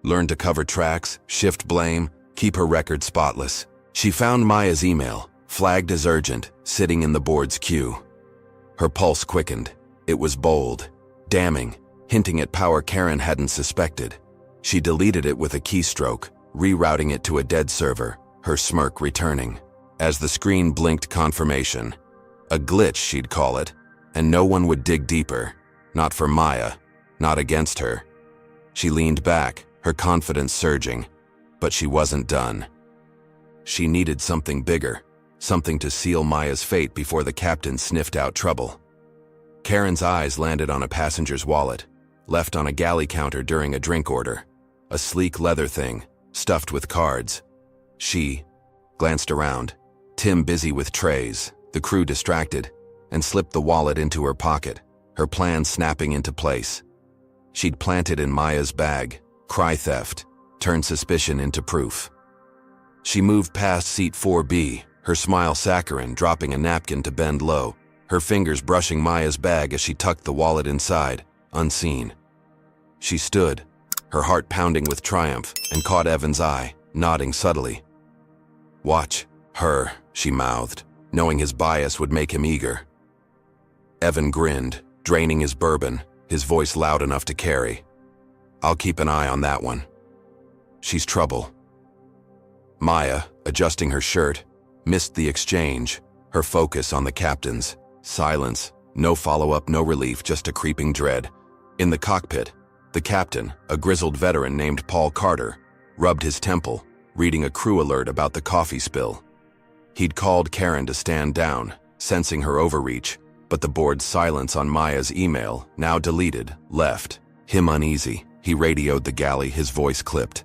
learned to cover tracks, shift blame, keep her record spotless. She found Maya's email, flagged as urgent, sitting in the board's queue. Her pulse quickened. It was bold, damning, hinting at power Karen hadn't suspected. She deleted it with a keystroke, rerouting it to a dead server, her smirk returning. As the screen blinked confirmation, a glitch she'd call it, and no one would dig deeper. Not for Maya, not against her. She leaned back, her confidence surging, but she wasn't done. She needed something bigger, something to seal Maya's fate before the captain sniffed out trouble. Karen's eyes landed on a passenger's wallet, left on a galley counter during a drink order. A sleek leather thing, stuffed with cards. She glanced around, Tim busy with trays, the crew distracted, and slipped the wallet into her pocket, her plan snapping into place. She'd plant it in Maya's bag, cry theft, turn suspicion into proof. She moved past seat 4B, her smile saccharine, dropping a napkin to bend low, her fingers brushing Maya's bag as she tucked the wallet inside, unseen. She stood, her heart pounding with triumph, and caught Evan's eye, nodding subtly. "Watch her," she mouthed, knowing his bias would make him eager. Evan grinned, draining his bourbon, his voice loud enough to carry. "I'll keep an eye on that one. She's trouble." Maya, adjusting her shirt, missed the exchange, her focus on the captain's. Silence, no follow-up, no relief, just a creeping dread. In the cockpit, the captain, a grizzled veteran named Paul Carter, rubbed his temple, reading a crew alert about the coffee spill. He'd called Karen to stand down, sensing her overreach, but the board's silence on Maya's email, now deleted, left him uneasy. He radioed the galley, his voice clipped.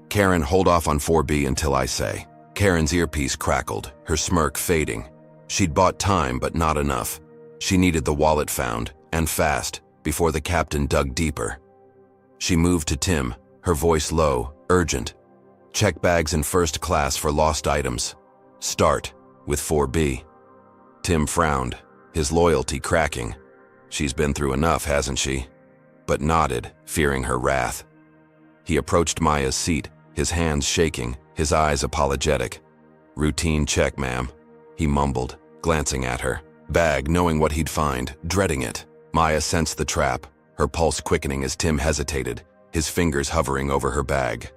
"Karen, hold off on 4B until I say." Karen's earpiece crackled, her smirk fading. She'd bought time, but not enough. She needed the wallet found, and fast, before the captain dug deeper. She moved to Tim, her voice low, urgent. "Check bags in first class for lost items. Start with 4B. Tim frowned, his loyalty cracking. She's been through enough, hasn't she? But nodded, fearing her wrath. He approached Maya's seat, his hands shaking, his eyes apologetic. "Routine check, ma'am," he mumbled, glancing at her. Bag, knowing what he'd find, dreading it. Maya sensed the trap, her pulse quickening as Tim hesitated, his fingers hovering over her bag.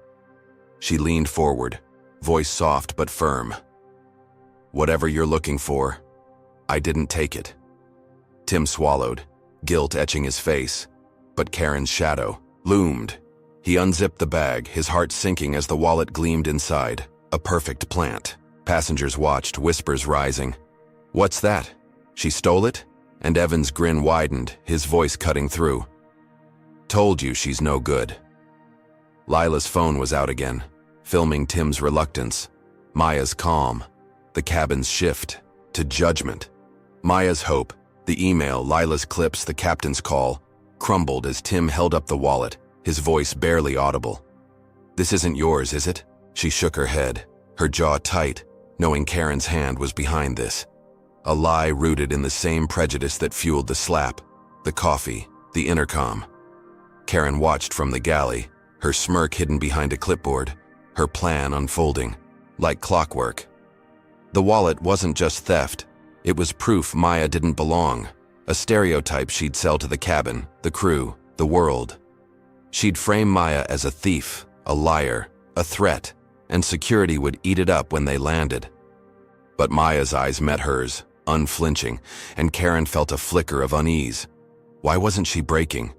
She leaned forward, voice soft but firm. "Whatever you're looking for, I didn't take it." Tim swallowed, guilt etching his face, but Karen's shadow loomed. He unzipped the bag, his heart sinking as the wallet gleamed inside. A perfect plant. Passengers watched, whispers rising. "What's that? She stole it?" And Evan's grin widened, his voice cutting through. "Told you she's no good." Lila's phone was out again, filming Tim's reluctance. Maya's calm. The cabin's shift to judgment. Maya's hope, the email, Lila's clips, the captain's call, crumbled as Tim held up the wallet, his voice barely audible. "This isn't yours, is it?" She shook her head, her jaw tight, knowing Karen's hand was behind this. A lie rooted in the same prejudice that fueled the slap, the coffee, the intercom. Karen watched from the galley, her smirk hidden behind a clipboard, her plan unfolding, like clockwork. The wallet wasn't just theft, it was proof Maya didn't belong, a stereotype she'd sell to the cabin, the crew, the world. She'd frame Maya as a thief, a liar, a threat, and security would eat it up when they landed. But Maya's eyes met hers, unflinching, and Karen felt a flicker of unease. Why wasn't she breaking?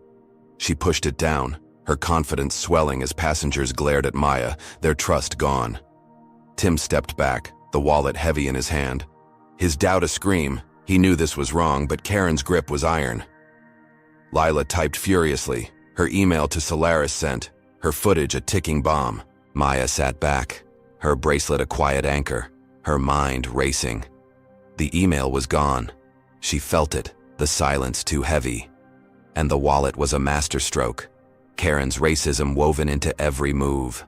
She pushed it down, her confidence swelling as passengers glared at Maya, their trust gone. Tim stepped back, the wallet heavy in his hand. His doubt a scream, he knew this was wrong, but Karen's grip was iron. Lila typed furiously, her email to Solaris sent, her footage a ticking bomb. Maya sat back, her bracelet a quiet anchor, her mind racing. The email was gone. She felt it, the silence too heavy. And the wallet was a masterstroke, Karen's racism woven into every move.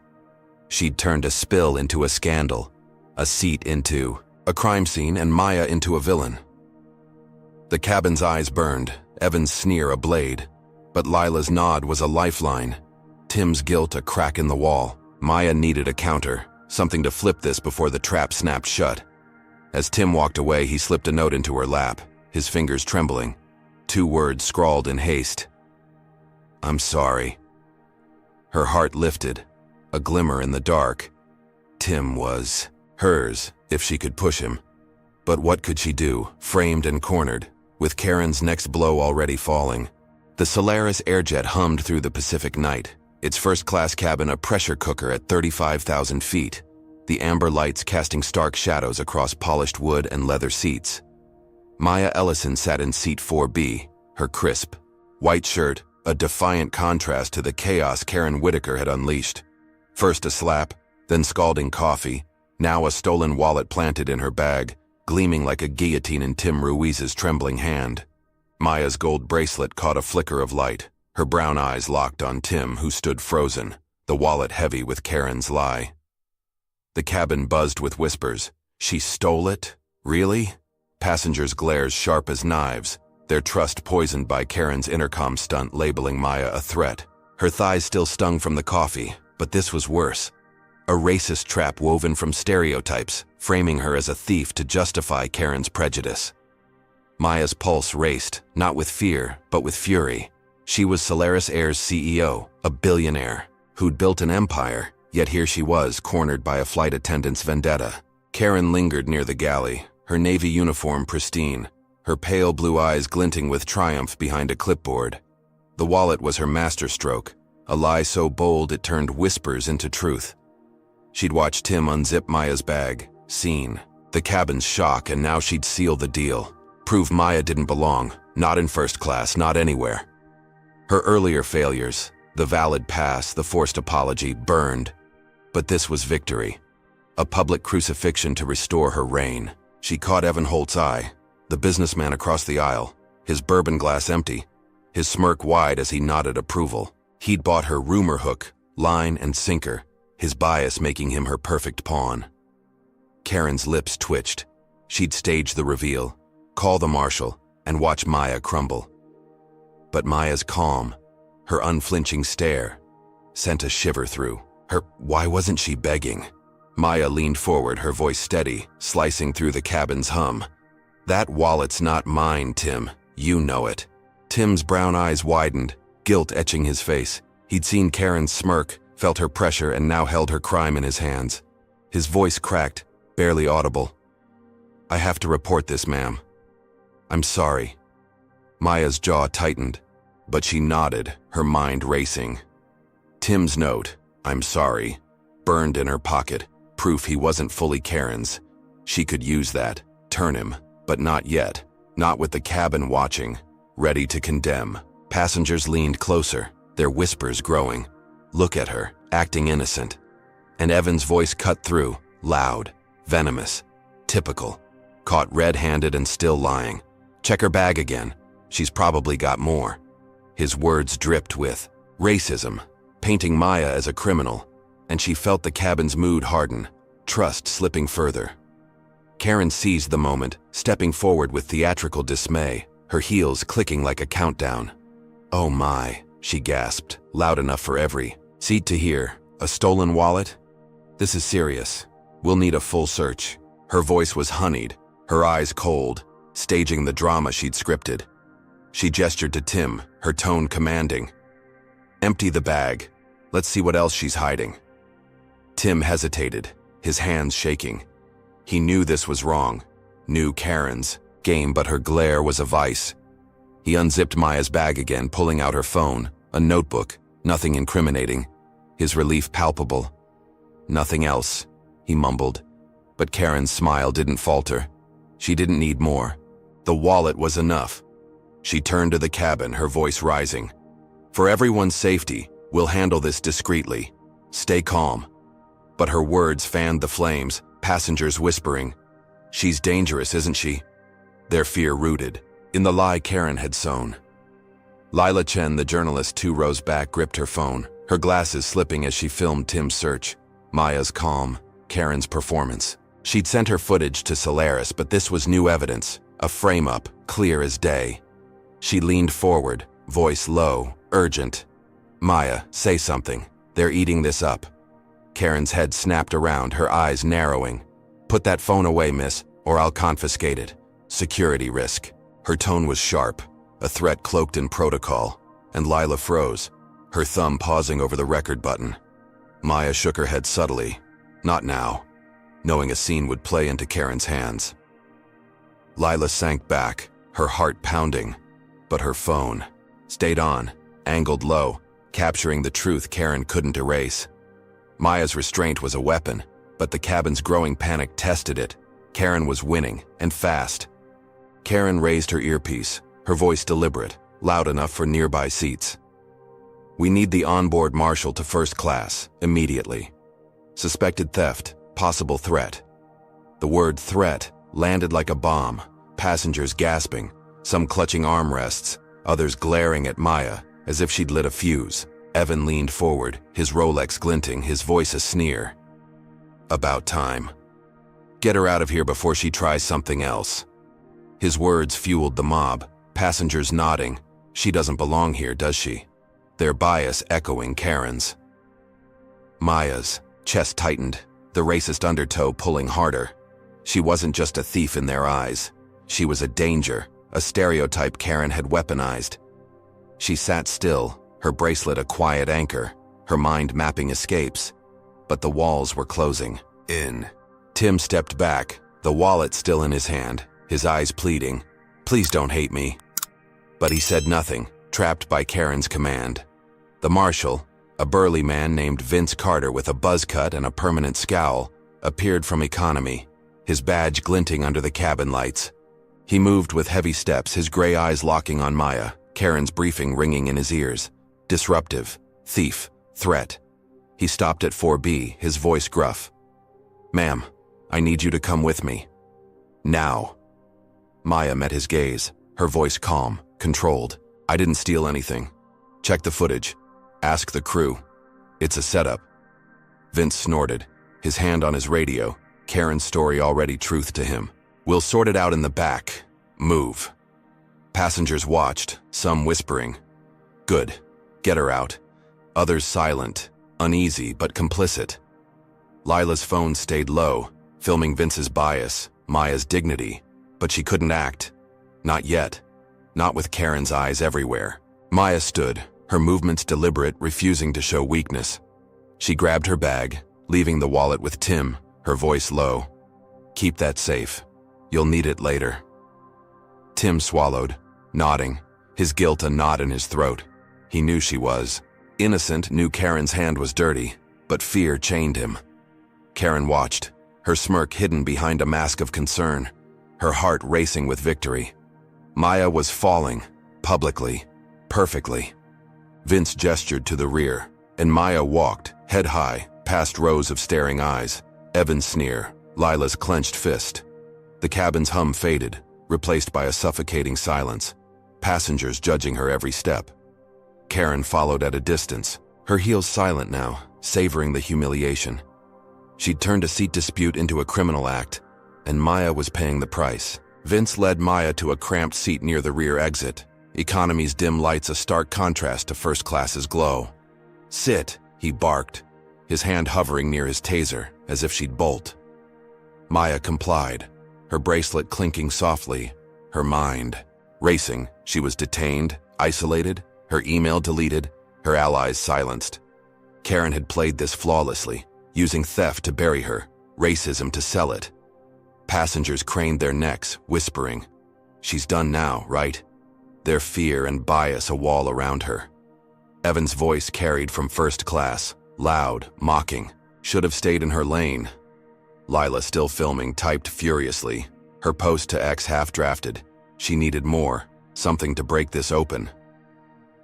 She'd turned a spill into a scandal, a seat into a crime scene, and Maya into a villain. The cabin's eyes burned, Evan's sneer a blade, but Lila's nod was a lifeline. Tim's guilt a crack in the wall. Maya needed a counter, something to flip this before the trap snapped shut. As Tim walked away, he slipped a note into her lap, his fingers trembling. 2 words scrawled in haste. "I'm sorry." Her heart lifted, a glimmer in the dark. Tim was hers, if she could push him. But what could she do, framed and cornered, with Karen's next blow already falling? The Solaris Airjet hummed through the Pacific night, its first-class cabin a pressure cooker at 35,000 feet, the amber lights casting stark shadows across polished wood and leather seats. Maya Ellison sat in seat 4B, her crisp, white shirt, a defiant contrast to the chaos Karen Whitaker had unleashed. First a slap, then scalding coffee, now a stolen wallet planted in her bag, gleaming like a guillotine in Tim Ruiz's trembling hand. Maya's gold bracelet caught a flicker of light, her brown eyes locked on Tim, who stood frozen, the wallet heavy with Karen's lie. The cabin buzzed with whispers. She stole it? Really? Passengers' glares sharp as knives, their trust poisoned by Karen's intercom stunt labeling Maya a threat. Her thighs still stung from the coffee, but this was worse. A racist trap woven from stereotypes, framing her as a thief to justify Karen's prejudice. Maya's pulse raced, not with fear, but with fury. She was Solaris Air's CEO, a billionaire, who'd built an empire, yet here she was, cornered by a flight attendant's vendetta. Karen lingered near the galley, her navy uniform pristine, her pale blue eyes glinting with triumph behind a clipboard. The wallet was her masterstroke, a lie so bold it turned whispers into truth. She'd watched Tim unzip Maya's bag, seen the cabin's shock, and now she'd seal the deal. Prove Maya didn't belong, not in first class, not anywhere. Her earlier failures, the valid pass, the forced apology, burned. But this was victory. A public crucifixion to restore her reign. She caught Evan Holt's eye, the businessman across the aisle, his bourbon glass empty, his smirk wide as he nodded approval. He'd bought her rumor hook, line and sinker, his bias making him her perfect pawn. Karen's lips twitched. She'd stage the reveal, call the marshal, and watch Maya crumble. But Maya's calm, her unflinching stare, sent a shiver through her. Why wasn't she begging? Maya leaned forward, her voice steady, slicing through the cabin's hum. That wallet's not mine, Tim. You know it. Tim's brown eyes widened, guilt etching his face. He'd seen Karen's smirk, felt her pressure, and now held her crime in his hands. His voice cracked, barely audible. I have to report this, ma'am. I'm sorry. Maya's jaw tightened, but she nodded, her mind racing. Tim's note, I'm sorry, burned in her pocket, proof he wasn't fully Karen's. She could use that, turn him, but not yet, not with the cabin watching, ready to condemn. Passengers leaned closer, their whispers growing. Look at her, acting innocent. And Evan's voice cut through, loud, venomous, typical. Caught red-handed and still lying. Check her bag again. She's probably got more. His words dripped with racism, painting Maya as a criminal, and she felt the cabin's mood harden, trust slipping further. Karen seized the moment, stepping forward with theatrical dismay, her heels clicking like a countdown. Oh my, she gasped, loud enough for every seat to hear. A stolen wallet? This is serious. We'll need a full search. Her voice was honeyed, her eyes cold, staging the drama she'd scripted. She gestured to Tim, her tone commanding. Empty the bag. Let's see what else she's hiding. Tim hesitated, his hands shaking. He knew this was wrong, knew Karen's game, but her glare was a vice. He unzipped Maya's bag again, pulling out her phone, a notebook, nothing incriminating. His relief palpable. Nothing else, he mumbled. But Karen's smile didn't falter. She didn't need more. The wallet was enough. She turned to the cabin, her voice rising. For everyone's safety, we'll handle this discreetly. Stay calm. But her words fanned the flames, passengers whispering. She's dangerous, isn't she? Their fear rooted in the lie Karen had sown. Lila Chen, the journalist 2 rows back, gripped her phone, her glasses slipping as she filmed Tim's search. Maya's calm, Karen's performance. She'd sent her footage to Solaris, but this was new evidence, a frame-up, clear as day. She leaned forward, voice low, urgent. Maya, say something. They're eating this up. Karen's head snapped around, her eyes narrowing. Put that phone away, miss, or I'll confiscate it. Security risk. Her tone was sharp, a threat cloaked in protocol, and Lila froze, her thumb pausing over the record button. Maya shook her head subtly. Not now, knowing a scene would play into Karen's hands. Lila sank back, her heart pounding, but her phone stayed on, angled low, capturing the truth Karen couldn't erase. Maya's restraint was a weapon, but the cabin's growing panic tested it. Karen was winning, and fast. Karen raised her earpiece, her voice deliberate, loud enough for nearby seats. We need the onboard marshal to first class, immediately. Suspected theft, possible threat. The word threat landed like a bomb, passengers gasping, some clutching armrests, others glaring at Maya as if she'd lit a fuse. Evan leaned forward, his Rolex glinting, his voice a sneer. About time. Get her out of here before she tries something else. His words fueled the mob, passengers nodding. She doesn't belong here, does she? their bias echoing Karen's. Maya's chest tightened, the racist undertow pulling harder. She wasn't just a thief in their eyes. She was a danger, a stereotype Karen had weaponized. She sat still, her bracelet a quiet anchor, her mind mapping escapes. But the walls were closing in. Tim stepped back, the wallet still in his hand, his eyes pleading, "Please don't hate me." But he said nothing, trapped by Karen's command. The marshal, a burly man named Vince Carter with a buzz cut and a permanent scowl, appeared from economy, his badge glinting under the cabin lights. He moved with heavy steps, his gray eyes locking on Maya, Karen's briefing ringing in his ears. Disruptive, thief, threat. He stopped at 4B, his voice gruff. "Ma'am, I need you to come with me. Now." Maya met his gaze, her voice calm, controlled. "I didn't steal anything. Check the footage. Ask the crew. It's a setup." Vince snorted, his hand on his radio, Karen's story already truth to him. "We'll sort it out in the back. Move." Passengers watched, some whispering. "Good. Get her out." Others silent, uneasy but complicit. Lila's phone stayed low, filming Vince's bias, Maya's dignity, but she couldn't act. Not yet. Not with Karen's eyes everywhere. Maya stood, her movements deliberate, refusing to show weakness. She grabbed her bag, leaving the wallet with Tim, her voice low. "Keep that safe. You'll need it later." Tim swallowed, nodding, his guilt a knot in his throat. He knew she was. Innocent, knew Karen's hand was dirty, but fear chained him. Karen watched, her smirk hidden behind a mask of concern, her heart racing with victory. Maya was falling, publicly, perfectly. Vince gestured to the rear, and Maya walked, head high, past rows of staring eyes. Evan's sneer, Lila's clenched fist. The cabin's hum faded, replaced by a suffocating silence, passengers judging her every step. Karen followed at a distance, her heels silent now, savoring the humiliation. She'd turned a seat dispute into a criminal act, and Maya was paying the price. Vince led Maya to a cramped seat near the rear exit, economy's dim lights a stark contrast to first class's glow. "Sit," he barked, his hand hovering near his taser, as if she'd bolt. Maya complied, her bracelet clinking softly, her mind racing. She was detained, isolated, her email deleted, her allies silenced. Karen had played this flawlessly, using theft to bury her, racism to sell it. Passengers craned their necks, whispering, "She's done now, right?" Their fear and bias a wall around her. Evan's voice carried from first class, loud, mocking, should have stayed in her lane. Lila, still filming, typed furiously, her post to X half-drafted. She needed more, something to break this open.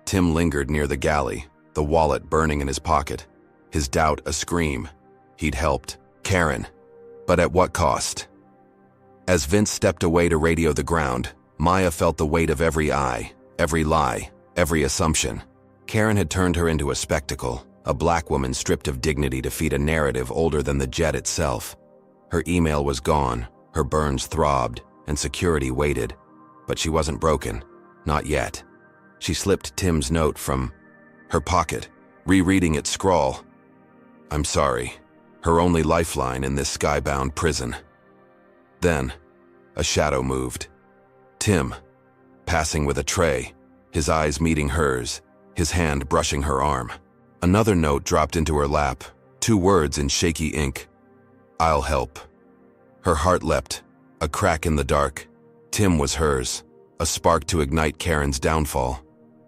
Tim lingered near the galley, the wallet burning in his pocket, his doubt a scream. He'd helped Karen, but at what cost? As Vince stepped away to radio the ground, Maya felt the weight of every eye, every lie, every assumption. Karen had turned her into a spectacle, a black woman stripped of dignity to feed a narrative older than the jet itself. Her email was gone, her burns throbbed, and security waited. But she wasn't broken, not yet. She slipped Tim's note from her pocket, rereading its scrawl. "I'm sorry," her only lifeline in this skybound prison. Then, a shadow moved. Tim, passing with a tray, his eyes meeting hers, his hand brushing her arm. Another note dropped into her lap, 2 words in shaky ink. "I'll help." Her heart leapt, a crack in the dark. Tim was hers, a spark to ignite Karen's downfall.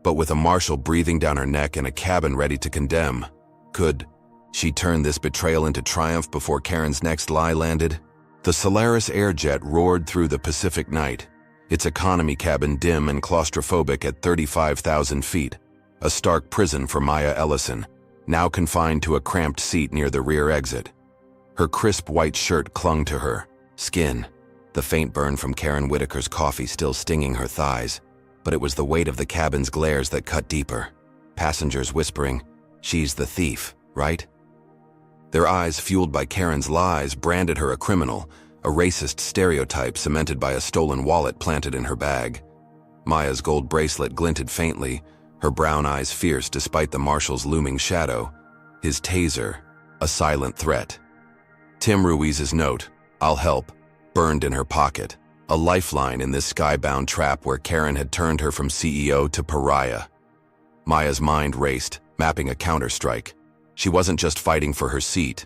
But with a marshal breathing down her neck and a cabin ready to condemn, could she turn this betrayal into triumph before Karen's next lie landed? The Solaris Airjet roared through the Pacific night, its economy cabin dim and claustrophobic at 35,000 feet, a stark prison for Maya Ellison, now confined to a cramped seat near the rear exit. Her crisp white shirt clung to her skin, the faint burn from Karen Whitaker's coffee still stinging her thighs, but it was the weight of the cabin's glares that cut deeper. Passengers whispering, "She's the thief, right?" Their eyes, fueled by Karen's lies, branded her a criminal, a racist stereotype cemented by a stolen wallet planted in her bag. Maya's gold bracelet glinted faintly, her brown eyes fierce despite the marshal's looming shadow, his taser, a silent threat. Tim Ruiz's note, "I'll help," burned in her pocket, a lifeline in this skybound trap where Karen had turned her from CEO to pariah. Maya's mind raced, mapping a counterstrike. She wasn't just fighting for her seat.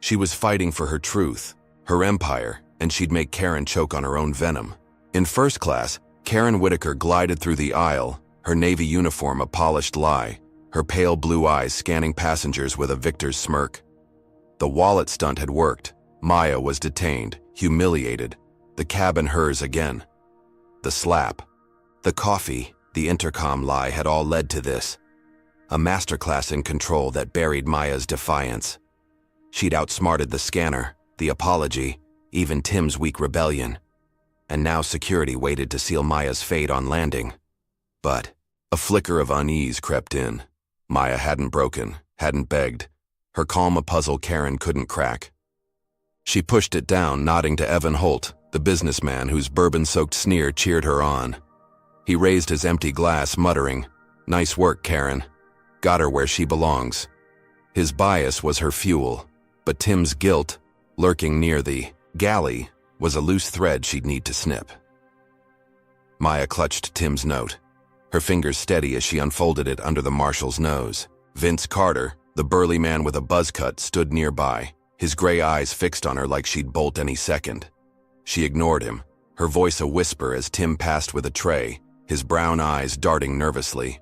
She was fighting for her truth, her empire, and she'd make Karen choke on her own venom. In first class, Karen Whitaker glided through the aisle, her navy uniform a polished lie, her pale blue eyes scanning passengers with a victor's smirk. The wallet stunt had worked. Maya was detained, humiliated. The cabin hers again. The slap, the coffee, the intercom lie had all led to this. A masterclass in control that buried Maya's defiance. She'd outsmarted the scanner, the apology, even Tim's weak rebellion. And now security waited to seal Maya's fate on landing. But a flicker of unease crept in. Maya hadn't broken, hadn't begged. Her calm a puzzle Karen couldn't crack. She pushed it down, nodding to Evan Holt, the businessman whose bourbon-soaked sneer cheered her on. He raised his empty glass, muttering, "Nice work, Karen. Got her where she belongs." His bias was her fuel, but Tim's guilt, lurking near the galley, was a loose thread she'd need to snip. Maya clutched Tim's note, her fingers steady as she unfolded it under the marshal's nose. Vince Carter, the burly man with a buzz cut, stood nearby, his gray eyes fixed on her like she'd bolt any second. She ignored him, her voice a whisper as Tim passed with a tray, his brown eyes darting nervously.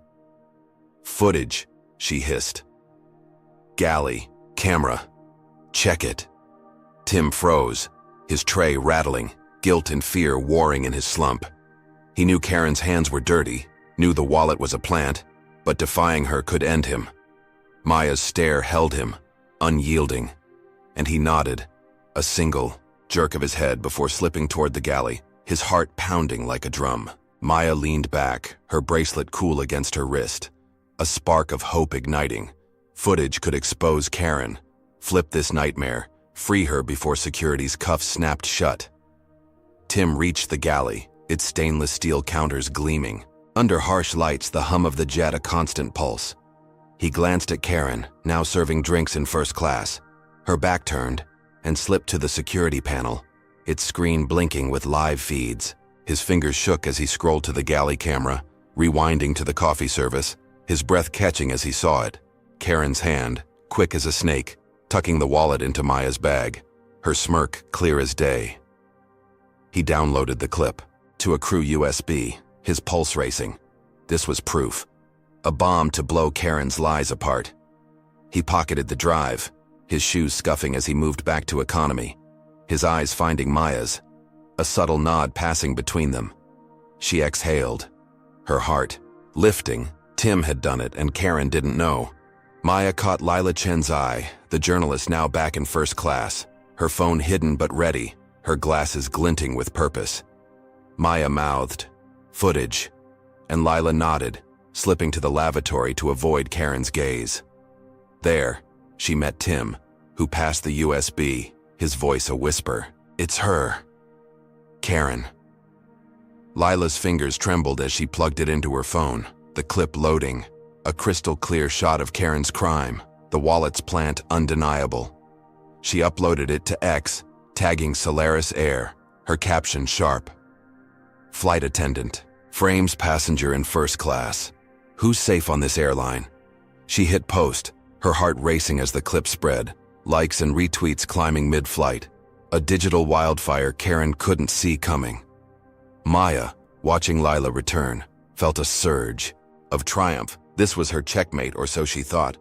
"Footage," she hissed. "Galley, camera, check it." Tim froze, his tray rattling, guilt and fear warring in his slump. He knew Karen's hands were dirty, knew the wallet was a plant, but defying her could end him. Maya's stare held him, unyielding, and he nodded, a single jerk of his head before slipping toward the galley, his heart pounding like a drum. Maya leaned back, her bracelet cool against her wrist, a spark of hope igniting. Footage could expose Karen, flip this nightmare, free her before security's cuffs snapped shut. Tim reached the galley, its stainless steel counters gleaming. Under harsh lights, the hum of the jet a constant pulse. He glanced at Karen, now serving drinks in first class, her back turned, and slipped to the security panel, its screen blinking with live feeds. His fingers shook as he scrolled to the galley camera, rewinding to the coffee service, his breath catching as he saw it. Karen's hand, quick as a snake, tucking the wallet into Maya's bag, her smirk clear as day. He downloaded the clip to a crew USB, his pulse racing. This was proof. A bomb to blow Karen's lies apart. He pocketed the drive, his shoes scuffing as he moved back to economy, his eyes finding Maya's, a subtle nod passing between them. She exhaled, her heart lifting. Tim had done it and Karen didn't know. Maya caught Lila Chen's eye, the journalist now back in first class, her phone hidden but ready, her glasses glinting with purpose. Maya mouthed, "Footage," and Lila nodded, slipping to the lavatory to avoid Karen's gaze. There, she met Tim, who passed the USB, his voice a whisper. "It's her. Karen." Lila's fingers trembled as she plugged it into her phone, the clip loading, a crystal-clear shot of Karen's crime, the wallet's plant undeniable. She uploaded it to X, tagging Solaris Air, her caption sharp. "Flight attendant, frames passenger in first class. Who's safe on this airline?" She hit post, her heart racing as the clip spread, likes and retweets climbing mid-flight, a digital wildfire Karen couldn't see coming. Maya, watching Lila return, felt a surge of triumph. This was her checkmate, or so she thought.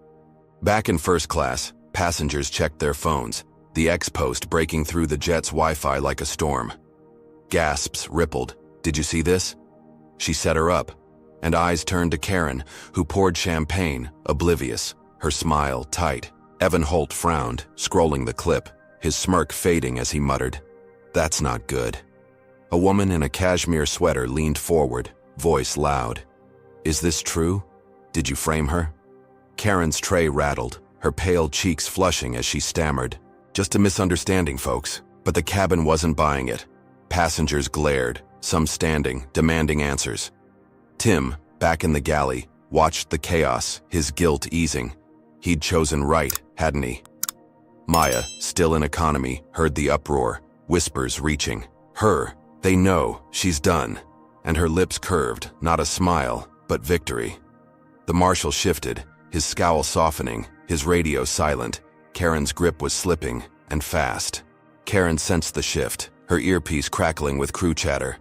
Back in first class, passengers checked their phones, the X post breaking through the jet's Wi-Fi like a storm. Gasps rippled. "Did you see this?" She set her up, and eyes turned to Karen, who poured champagne, oblivious, her smile tight. Evan Holt frowned, scrolling the clip, his smirk fading as he muttered, "That's not good." A woman in a cashmere sweater leaned forward, voice loud. "Is this true? Did you frame her?" Karen's tray rattled, her pale cheeks flushing as she stammered. "Just a misunderstanding, folks." But the cabin wasn't buying it. Passengers glared, some standing, demanding answers. Tim, back in the galley, watched the chaos, his guilt easing. He'd chosen right, hadn't he? Maya, still in economy, heard the uproar, whispers reaching. Her, they know, she's done. And her lips curved, not a smile, but victory. The marshal shifted, his scowl softening, his radio silent. Karen's grip was slipping, and fast. Karen sensed the shift, her earpiece crackling with crew chatter.